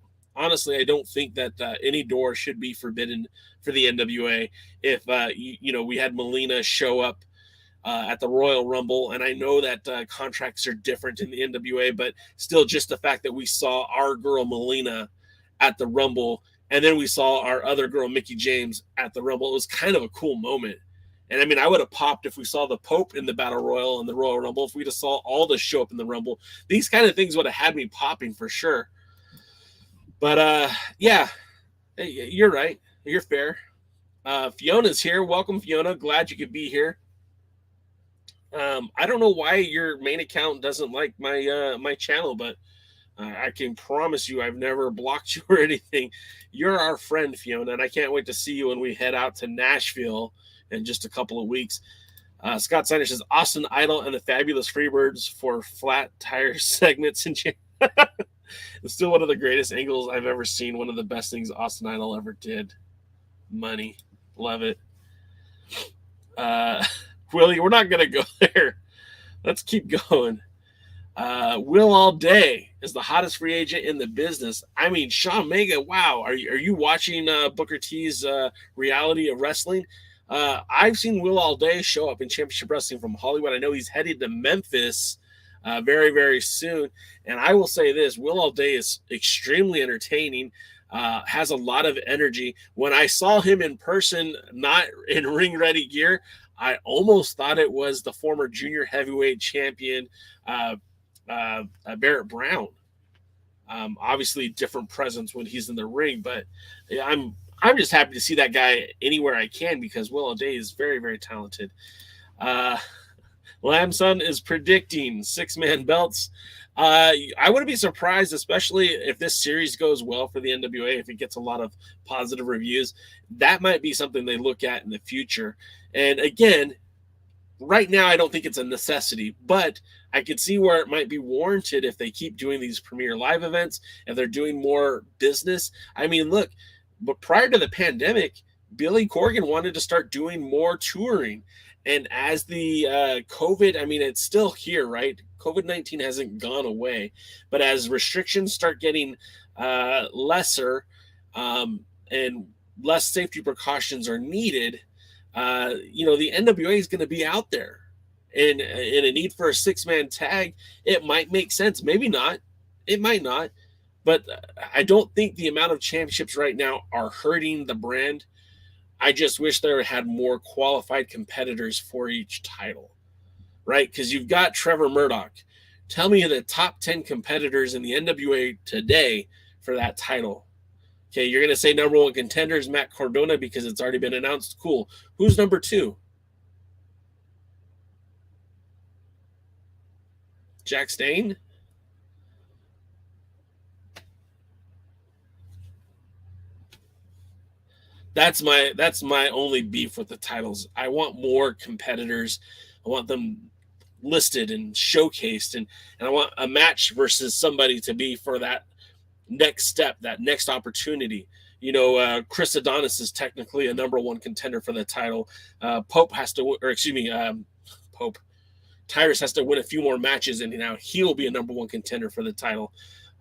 think that any door should be forbidden for the NWA. If we had Melina show up at the Royal Rumble, and I know that contracts are different in the NWA, but still, just the fact that we saw our girl Melina at the Rumble, and then we saw our other girl Mickie James at the Rumble, it was kind of a cool moment. And I mean, I would have popped if we saw the Pope in the Battle Royal and the Royal Rumble. If we'd have saw all this show up in the Rumble, these kind of things would have had me popping for sure. But yeah, you're right. You're fair. Fiona's here. Welcome, Fiona. Glad you could be here. I don't know why your main account doesn't like my channel, but I can promise you I've never blocked you or anything. You're our friend, Fiona, and I can't wait to see you when we head out to Nashville in just a couple of weeks. Scott Steiner says Austin Idol and the Fabulous Freebirds for flat tire segments and it's still one of the greatest angles I've ever seen. One of the best things Austin Idol ever did. Money. Love it. Willie, we're not going to go there. Let's keep going. Will All Day is the hottest free agent in the business. I mean, Sean Mega, wow. Are you watching Booker T's Reality of Wrestling? I've seen Will All Day show up in Championship Wrestling from Hollywood. I know he's headed to Memphis very, very soon. And I will say this, Will All Day is extremely entertaining, has a lot of energy. When I saw him in person, not in ring-ready gear, I almost thought it was the former junior heavyweight champion, Barrett Brown. Obviously, different presence when he's in the ring, but I'm I'm just happy to see that guy anywhere I can because Will O'Day is very, very talented. Lamson is predicting 6-man belts. I wouldn't be surprised, especially if this series goes well for the NWA, if it gets a lot of positive reviews. That might be something they look at in the future. And again, right now, I don't think it's a necessity, but I could see where it might be warranted if they keep doing these Premier Live events, if they're doing more business. I mean, look, but prior to the pandemic, Billy Corgan wanted to start doing more touring. And as the COVID, I mean, it's still here, right? COVID-19 hasn't gone away. But as restrictions start getting lesser and less safety precautions are needed, the NWA is going to be out there. And in a need for a 6-man tag, it might make sense. Maybe not. It might not. But I don't think the amount of championships right now are hurting the brand. I just wish there had more qualified competitors for each title, right? Because you've got Trevor Murdoch. Tell me the top 10 competitors in the NWA today for that title. Okay, you're going to say number 1 contender is Matt Cardona because it's already been announced. Cool. Who's number 2? Jack Stain? That's my only beef with the titles. I want more competitors. I want them listed and showcased, and I want a match versus somebody to be for that next step, that next opportunity. Chris Adonis is technically a number 1 contender for the title. Pope has to, or excuse me, Pope. Tyrus has to win a few more matches, and now he'll be a number 1 contender for the title.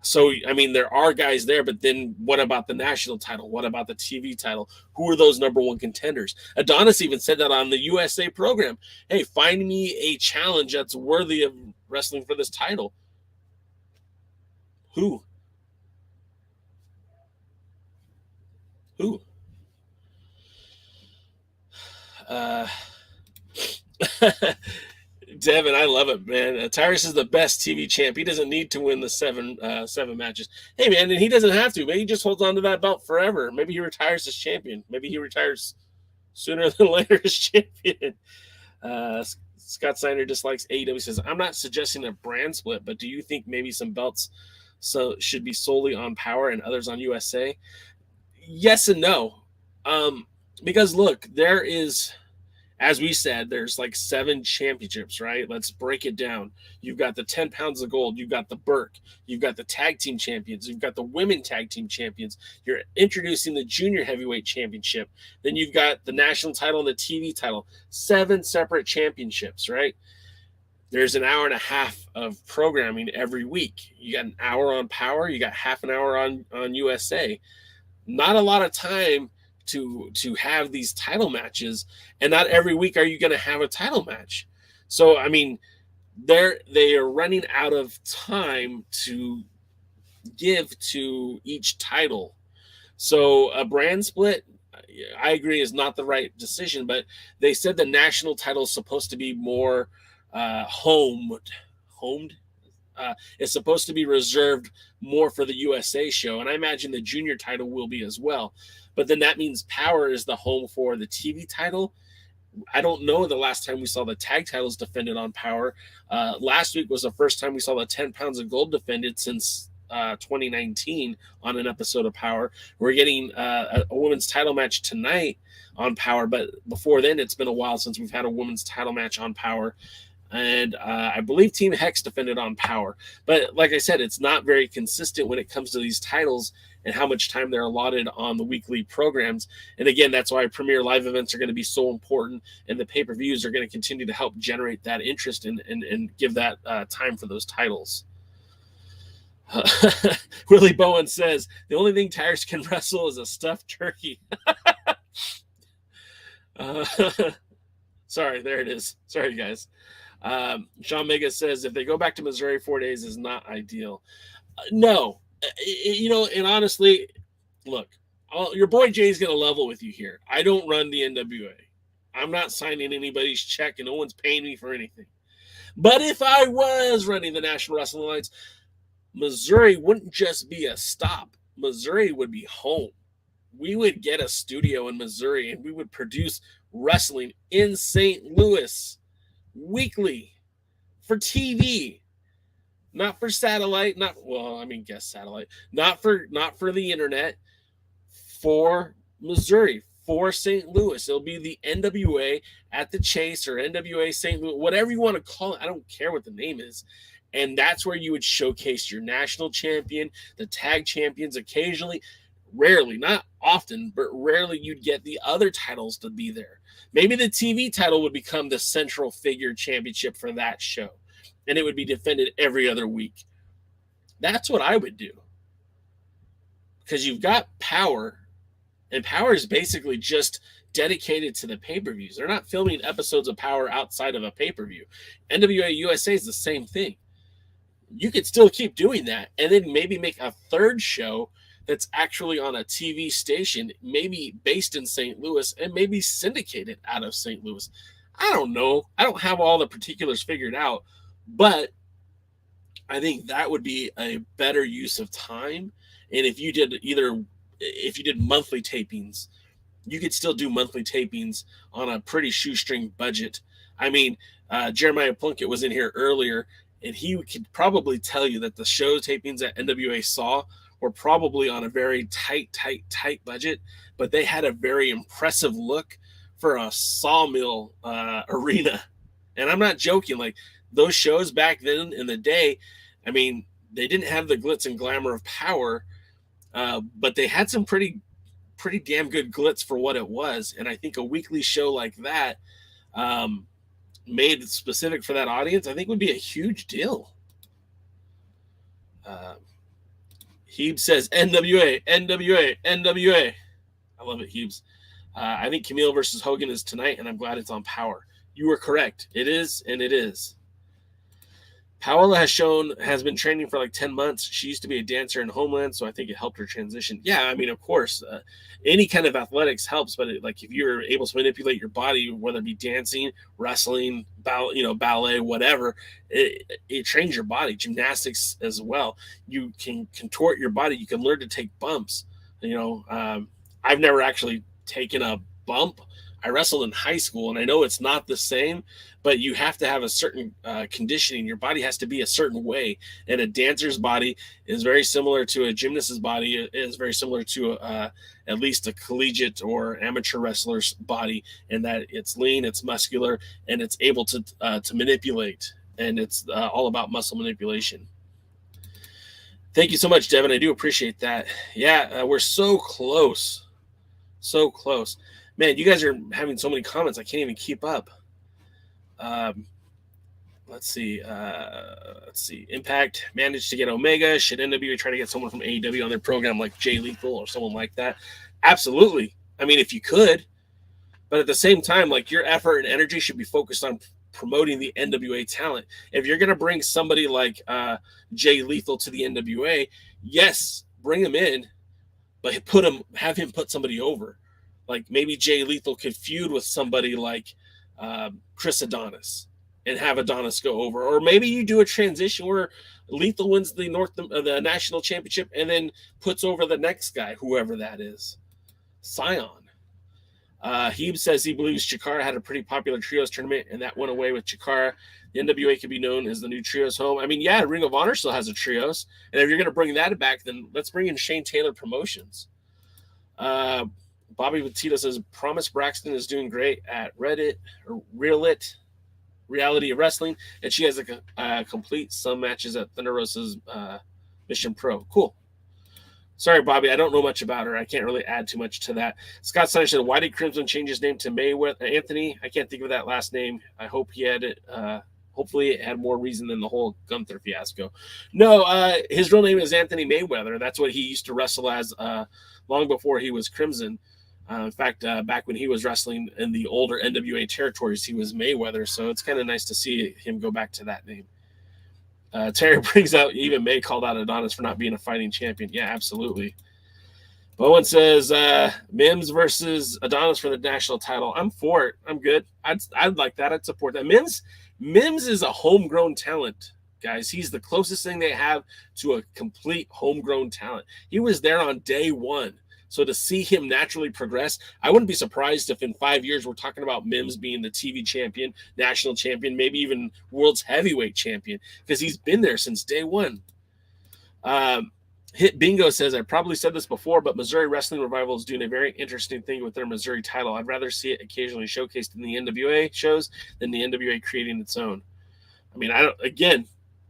So, I mean, there are guys there, but then what about the national title? What about the TV title? Who are those number 1 contenders? Adonis even said that on the USA program. Hey, find me a challenge that's worthy of wrestling for this title. Who? Devin, I love it, man. Tyrus is the best TV champ. He doesn't need to win the seven matches. Hey, man, and he doesn't have to. Maybe he just holds on to that belt forever. Maybe he retires as champion. Maybe he retires sooner than later as champion. Scott Steiner dislikes AEW. Says, I'm not suggesting a brand split, but do you think maybe some belts should be solely on Power and others on USA? Yes and no. Because, look, there is... As we said, there's like 7 championships, right? Let's break it down. You've got the 10 pounds of gold. You've got the Burke. You've got the tag team champions. You've got the women tag team champions. You're introducing the junior heavyweight championship. Then you've got the national title and the TV title. 7 separate championships, right? There's an hour and a half of programming every week. You got an hour on Power. You got half an hour on USA. Not a lot of time to have these title matches, and not every week are you going to have a title match. So, I mean, they are running out of time to give to each title. So a brand split, I agree, is not the right decision, but they said the national title is supposed to be more homed. It's supposed to be reserved more for the USA show, and I imagine the junior title will be as well. But then that means Power is the home for the TV title. I don't know the last time we saw the tag titles defended on Power. Last week was the first time we saw the 10 pounds of gold defended since 2019 on an episode of Power. We're getting a women's title match tonight on Power, but before then, it's been a while since we've had a women's title match on Power. And I believe Team Hex defended on Power. But like I said, it's not very consistent when it comes to these titles and how much time they're allotted on the weekly programs. And again, that's why Premier Live events are going to be so important, and the pay-per-views are going to continue to help generate that interest and give that time for those titles. Willie Bowen says, the only thing Tyrus can wrestle is a stuffed turkey. Sorry, there it is. Sorry, guys. Sean Mega says, if they go back to Missouri 4 days is not ideal. No. And honestly, look, your boy Jay's going to level with you here. I don't run the NWA. I'm not signing anybody's check, and no one's paying me for anything. But if I was running the National Wrestling Alliance, Missouri wouldn't just be a stop. Missouri would be home. we would get a studio in Missouri and we would produce wrestling in St. Louis weekly for TV, not for satellite, guess satellite, not for the internet, for Missouri, for St. Louis. It'll be the NWA at the Chase or NWA St. Louis, whatever you want to call it. I don't care what the name is. And that's where you would showcase your national champion, the tag champions occasionally. Rarely, not often, but rarely you'd get the other titles to be there. Maybe the TV title would become the central figure championship for that show, and it would be defended every other week. That's what I would do. Because you've got POWERRR, and POWERRR is basically just dedicated to the pay-per-views. They're not filming episodes of POWERRR outside of a pay-per-view. NWA USA is the same thing. You could still keep doing that, and then maybe make a third show that's actually on a TV station, maybe based in St. Louis, and maybe syndicated out of St. Louis. I don't know. I don't have all the particulars figured out, but I think that would be a better use of time. And if you did monthly tapings, you could still do monthly tapings on a pretty shoestring budget. I mean, Jeremiah Plunkett was in here earlier, and he could probably tell you that the show tapings that NWA saw were probably on a very tight budget, but they had a very impressive look for a sawmill arena. And I'm not joking. Like, those shows back then in the day, I mean, they didn't have the glitz and glamour of POWERRR, but they had some pretty damn good glitz for what it was. And I think a weekly show like that, made specific for that audience, I think would be a huge deal. Hebe says NWA. I love it, Hebes. I think Camille versus Hogan is tonight, and I'm glad it's on POWERRR. You are correct. It is, and it is. POWERRR has been training for like 10 months. She used to be a dancer in Homeland, so I think it helped her transition. Yeah, I mean, of course, any kind of athletics helps, but like if you're able to manipulate your body, whether it be dancing, wrestling, ballet, whatever, it trains your body. Gymnastics as well. You can contort your body. You can learn to take bumps. I've never actually taken a bump. I wrestled in high school, and I know it's not the same, but you have to have a certain conditioning. Your body has to be a certain way, and a dancer's body is very similar to a gymnast's body. It is very similar to at least a collegiate or amateur wrestler's body, in that it's lean, it's muscular, and it's able to manipulate, and it's all about muscle manipulation. Thank you so much, Devin. I do appreciate that. Yeah, we're so close. So close. Man, you guys are having so many comments, I can't even keep up. Let's see. Impact managed to get Omega. Should NWA try to get someone from AEW on their program like Jay Lethal or someone like that? Absolutely. I mean, if you could. But at the same time, like, your effort and energy should be focused on promoting the NWA talent. If you're going to bring somebody like Jay Lethal to the NWA, yes, bring him in, but have him put somebody over. Like, maybe Jay Lethal could feud with somebody like Chris Adonis and have Adonis go over. Or maybe you do a transition where Lethal wins the national championship and then puts over the next guy, whoever that is. Scion. Hebe says he believes Chikara had a pretty popular trios tournament, and that went away with Chikara. The NWA could be known as the new trios home. I mean, yeah, Ring of Honor still has a trios. And if you're going to bring that back, then let's bring in Shane Taylor Promotions. Bobby Batista says Promise Braxton is doing great at Reddit or Reality of Wrestling, and she has a complete some matches at Thunder Rosa's Mission Pro. Cool. Sorry, Bobby, I don't know much about her. I can't really add too much to that. Scott Steiner said, why did Crimson change his name to Mayweather? Anthony, I can't think of that last name. I hope he had it. Hopefully it had more reason than the whole Gunther fiasco. No, his real name is Anthony Mayweather. That's what he used to wrestle as long before he was Crimson. In fact, back when he was wrestling in the older NWA territories, he was Mayweather. So it's kind of nice to see him go back to that name. Terry brings out, even May called out Adonis for not being a fighting champion. Yeah, absolutely. Bowen says, Mims versus Adonis for the national title. I'm for it. I'm good. I'd like that. I'd support that. Mims is a homegrown talent, guys. He's the closest thing they have to a complete homegrown talent. He was there on day one. So to see him naturally progress, I wouldn't be surprised if in 5 years we're talking about Mims being the TV champion, national champion, maybe even world's heavyweight champion, because he's been there since day one. Hit Bingo says, I probably said this before, but Missouri Wrestling Revival is doing a very interesting thing with their Missouri title. I'd rather see it occasionally showcased in the NWA shows than the NWA creating its own. I mean,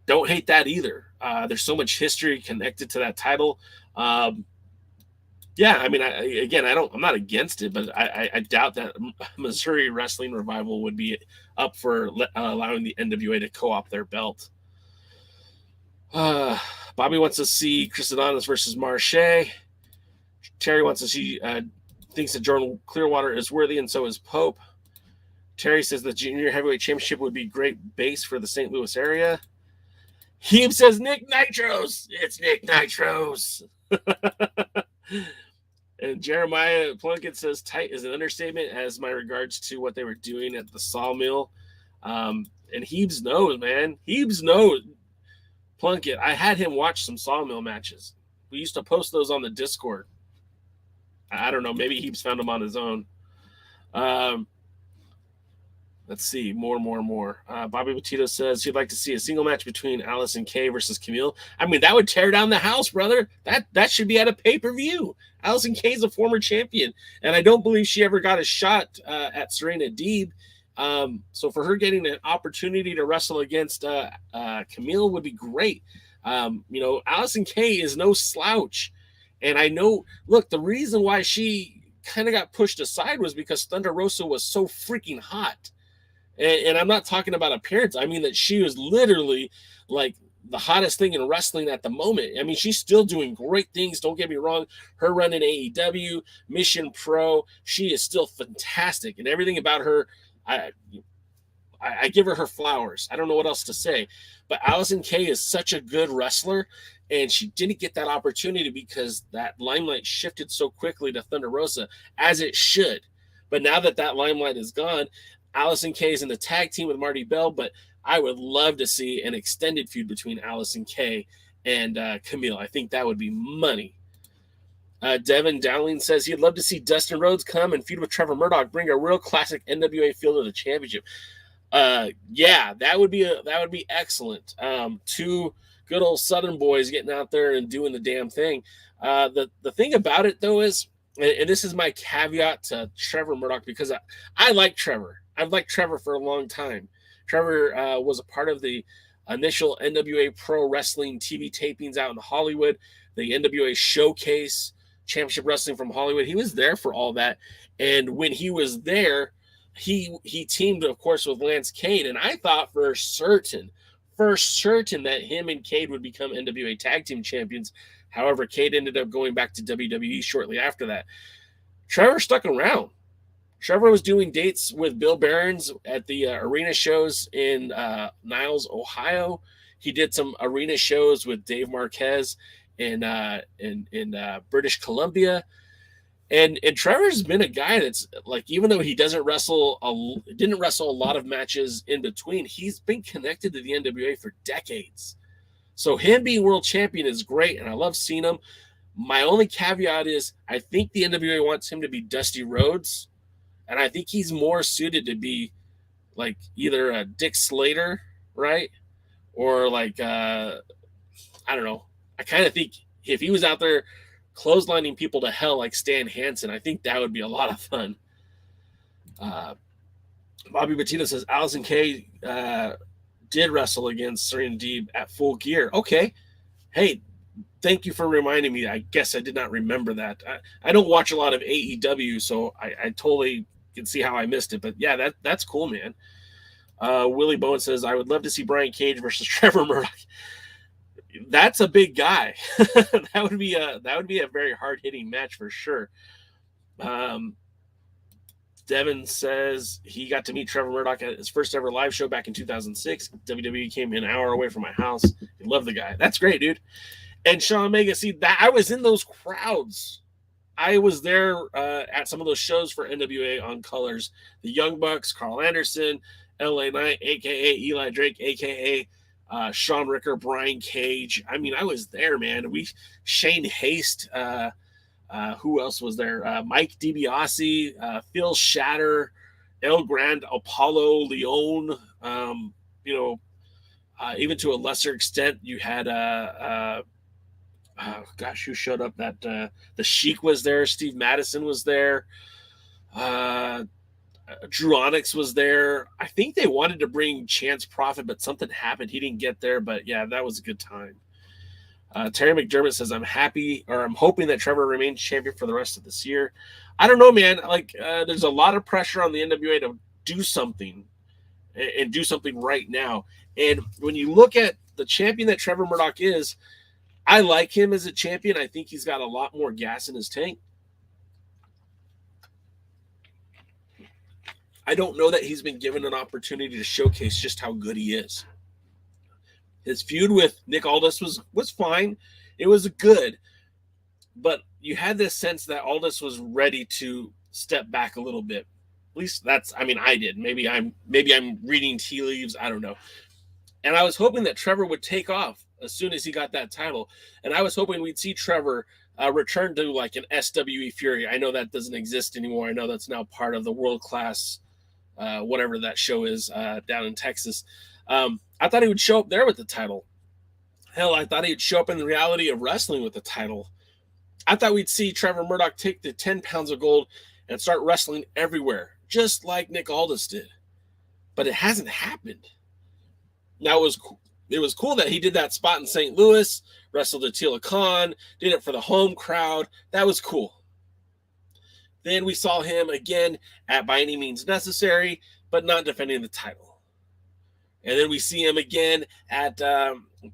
don't hate that either. There's so much history connected to that title. Yeah, I mean, I'm not against it, but I doubt that Missouri Wrestling Revival would be up for allowing the NWA to co-opt their belt. Bobby wants to see Chris Adonis versus Marche. Terry wants to see, thinks that Jordan Clearwater is worthy, and so is Pope. Terry says the Junior Heavyweight Championship would be great base for the St. Louis area. Heeb says Nick Nitros. It's Nick Nitros. And Jeremiah Plunkett says tight is an understatement as my regards to what they were doing at the Sawmill. And Heebs knows, man. Heebs knows. Plunkett, I had him watch some Sawmill matches. We used to post those on the Discord. I don't know. Maybe Heebs found them on his own. Let's see. More. Bobby Petito says he'd like to see a single match between Allison Kay versus Camille. I mean, that would tear down the house, brother. That should be at a pay-per-view. Allison Kay is a former champion, and I don't believe she ever got a shot at Serena Deeb. So for her getting an opportunity to wrestle against Camille would be great. Allison Kay is no slouch. And I know, look, the reason why she kind of got pushed aside was because Thunder Rosa was so freaking hot. And I'm not talking about appearance. I mean that she was literally like the hottest thing in wrestling at the moment. I mean, she's still doing great things. Don't get me wrong. Her run in AEW, Mission Pro, she is still fantastic. And everything about her, I give her flowers. I don't know what else to say. But Allison Kay is such a good wrestler, and she didn't get that opportunity because that limelight shifted so quickly to Thunder Rosa, as it should. But now that limelight is gone, Allison Kay is in the tag team with Marty Bell, but I would love to see an extended feud between Allison Kay and Camille. I think that would be money. Devin Dowling says he'd love to see Dustin Rhodes come and feud with Trevor Murdoch, bring a real classic NWA feel to the championship. Yeah, that would be excellent. Two good old Southern boys getting out there and doing the damn thing. The thing about it though is, and this is my caveat to Trevor Murdoch, because I like Trevor. I've liked Trevor for a long time. Trevor was a part of the initial NWA Pro Wrestling TV tapings out in Hollywood, the NWA Showcase, Championship Wrestling from Hollywood. He was there for all that. And when he was there, he teamed, of course, with Lance Cade. And I thought for certain that him and Cade would become NWA Tag Team Champions. However, Cade ended up going back to WWE shortly after that. Trevor stuck around. Trevor was doing dates with Bill Behrens at the arena shows in Niles, Ohio. He did some arena shows with Dave Marquez in British Columbia. And Trevor's been a guy that's like, even though he didn't wrestle a lot of matches in between, he's been connected to the NWA for decades. So him being world champion is great, and I love seeing him. My only caveat is I think the NWA wants him to be Dusty Rhodes, and I think he's more suited to be like either a Dick Slater, right? Or like, I don't know. I kind of think if he was out there clotheslining people to hell like Stan Hansen, I think that would be a lot of fun. Bobby Bettino says Allison Kay did wrestle against Serena Deeb at Full Gear. Okay. Hey, thank you for reminding me. I guess I did not remember that. I don't watch a lot of AEW, so I totally can see how I missed it. But yeah, that's cool, man. Willie Bowen says, I would love to see Brian Cage versus Trevor Murdoch. That's a big guy. that would be a very hard-hitting match for sure. Devin says he got to meet Trevor Murdoch at his first ever live show back in 2006. WWE came an hour away from my house. I love the guy. That's great, dude. And Sean Omega, see that I was in those crowds. I was there at some of those shows for NWA on Colors. The Young Bucks, Carl Anderson, LA Knight, a.k.a. Eli Drake, a.k.a. Sean Ricker, Brian Cage. I mean, I was there, man. Shane Haste, Who else was there? Mike DiBiase, Phil Shatter, El Grand Apollo Leon. Even to a lesser extent, you had who showed up? That the Sheik was there. Steve Madison was there. Drew Onyx was there. I think they wanted to bring Chance Prophet, but something happened. He didn't get there. But yeah, that was a good time. Terry McDermott says, I'm hoping that Trevor remains champion for the rest of this year. I don't know, man. There's a lot of pressure on the NWA to do something and do something right now. And when you look at the champion that Trevor Murdoch is, I like him as a champion. I think he's got a lot more gas in his tank. I don't know that he's been given an opportunity to showcase just how good he is. His feud with Nick Aldis was fine. It was good. But you had this sense that Aldis was ready to step back a little bit. At least I did. Maybe I'm reading tea leaves. I don't know. And I was hoping that Trevor would take off as soon as he got that title. And I was hoping we'd see Trevor return to like an SWE Fury. I know that doesn't exist anymore. I know that's now part of the World Class, whatever that show is down in Texas. I thought he would show up there with the title. Hell, I thought he'd show up in the Reality of Wrestling with the title. I thought we'd see Trevor Murdoch take the 10 pounds of gold and start wrestling everywhere, just like Nick Aldis did. But it hasn't happened. Now, it was cool that he did that spot in St. Louis, wrestled Attila Khan, did it for the home crowd. That was cool. Then we saw him again at By Any Means Necessary, but not defending the title. And then we see him again at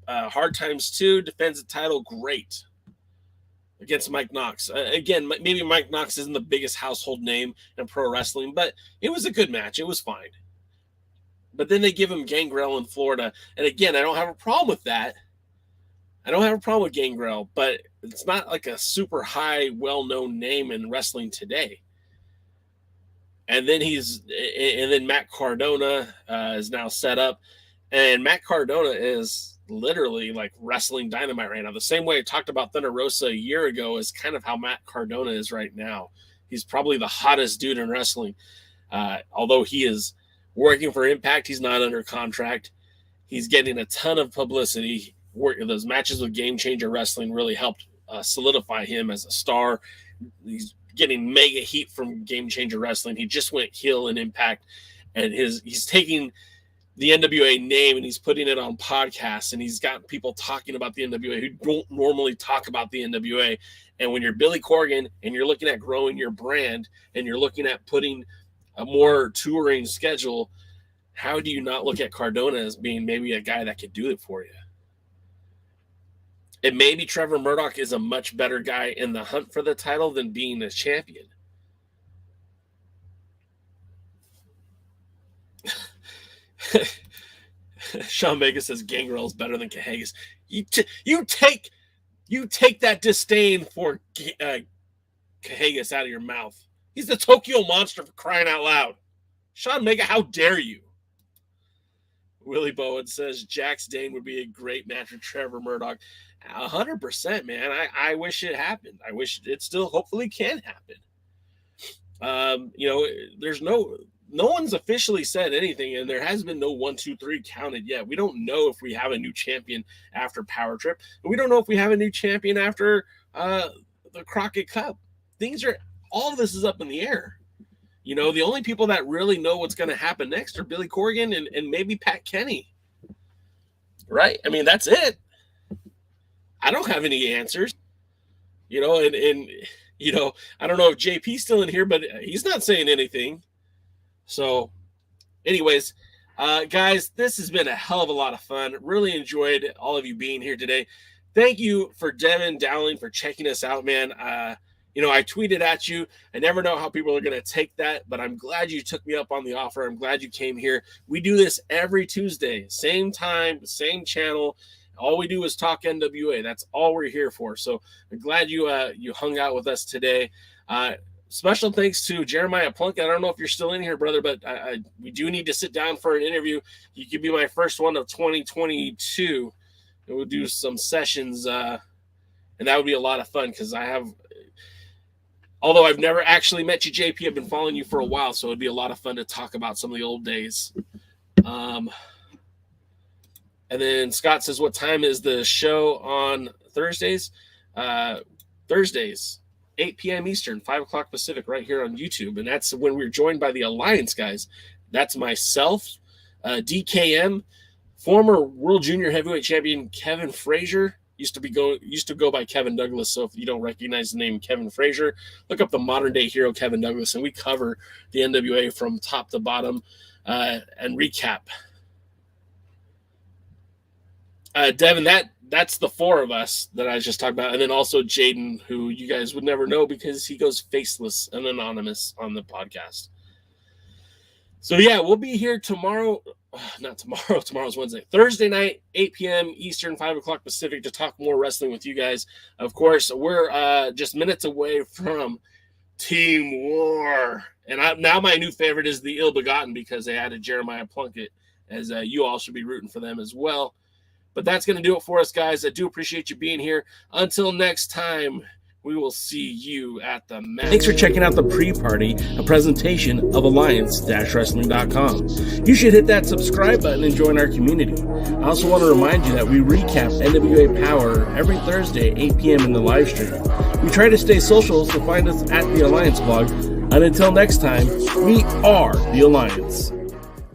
Hard Times 2, defends the title, great, against Mike Knox. Again, maybe Mike Knox isn't the biggest household name in pro wrestling, but it was a good match. It was fine. But then they give him Gangrel in Florida. And again, I don't have a problem with that. I don't have a problem with Gangrel, but it's not like a super high, well-known name in wrestling today. And then Matt Cardona is now set up. And Matt Cardona is literally like wrestling dynamite right now. The same way I talked about Thunder Rosa a year ago is kind of how Matt Cardona is right now. He's probably the hottest dude in wrestling. Although he is working for Impact, he's not under contract. He's getting a ton of publicity. Those matches with Game Changer Wrestling really helped solidify him as a star. He's getting mega heat from Game Changer Wrestling. He just went heel in Impact, and he's taking the NWA name and he's putting it on podcasts, and he's got people talking about the NWA who don't normally talk about the NWA. And when you're Billy Corgan and you're looking at growing your brand and you're looking at putting a more touring schedule, how do you not look at Cardona as being maybe a guy that could do it for you? And maybe Trevor Murdoch is a much better guy in the hunt for the title than being a champion. Sean Vega says Gangrel is better than Cahagas. You take that disdain for Cahagas out of your mouth. He's the Tokyo Monster, for crying out loud. Sean Vega, how dare you? Willie Bowen says Jax Dane would be a great match for Trevor Murdoch. 100%, man. I wish it happened. I wish it still hopefully can happen. There's no one's officially said anything, and there has been no 1, 2, 3 counted yet. We don't know if we have a new champion after POWERRR Trip, and we don't know if we have a new champion after the Crockett Cup. All of this is up in the air. The only people that really know what's going to happen next are Billy Corgan and maybe Pat Kenny. Right? I mean, that's it. I don't have any answers. I don't know if JP's still in here, but he's not saying anything. So, anyways, guys, this has been a hell of a lot of fun. Really enjoyed all of you being here today. Thank you for Devin Dowling for checking us out, man. I tweeted at you. I never know how people are going to take that, but I'm glad you took me up on the offer. I'm glad you came here. We do this every Tuesday, same time, same channel. All we do is talk NWA. That's all we're here for. So I'm glad you hung out with us today. Special thanks to Jeremiah Plunkett. I don't know if you're still in here, brother, but we do need to sit down for an interview. You could be my first one of 2022. And we'll do some sessions, and that would be a lot of fun because I have Although I've never actually met you, JP, I've been following you for a while, so it'd be a lot of fun to talk about some of the old days. And then Scott says, what time is the show on Thursdays? Thursdays, 8 p.m. Eastern, 5 o'clock Pacific, right here on YouTube. And that's when we're joined by the Alliance guys. That's myself, DKM, former World Junior Heavyweight Champion Kevin Frazier. Used to go by Kevin Douglas. So if you don't recognize the name Kevin Frazier, look up the modern day hero Kevin Douglas, and we cover the NWA from top to bottom and recap. Devin, that's the four of us that I was just talking about, and then also Jaden, who you guys would never know because he goes faceless and anonymous on the podcast. So yeah, we'll be here tomorrow. Not tomorrow. Tomorrow's Wednesday. Thursday night, 8 p.m. Eastern, 5 o'clock Pacific, to talk more wrestling with you guys. Of course, we're just minutes away from Team War. And now my new favorite is the Ill Begotten because they added Jeremiah Plunkett, as you all should be rooting for them as well. But that's going to do it for us, guys. I do appreciate you being here. Until next time, we will see you at the match. Thanks for checking out the pre-party, a presentation of Alliance-Wrestling.com. You should hit that subscribe button and join our community. I also want to remind you that we recap NWA POWERRR every Thursday at 8 p.m. in the live stream. We try to stay social, so find us at the Alliance blog. And until next time, we are the Alliance.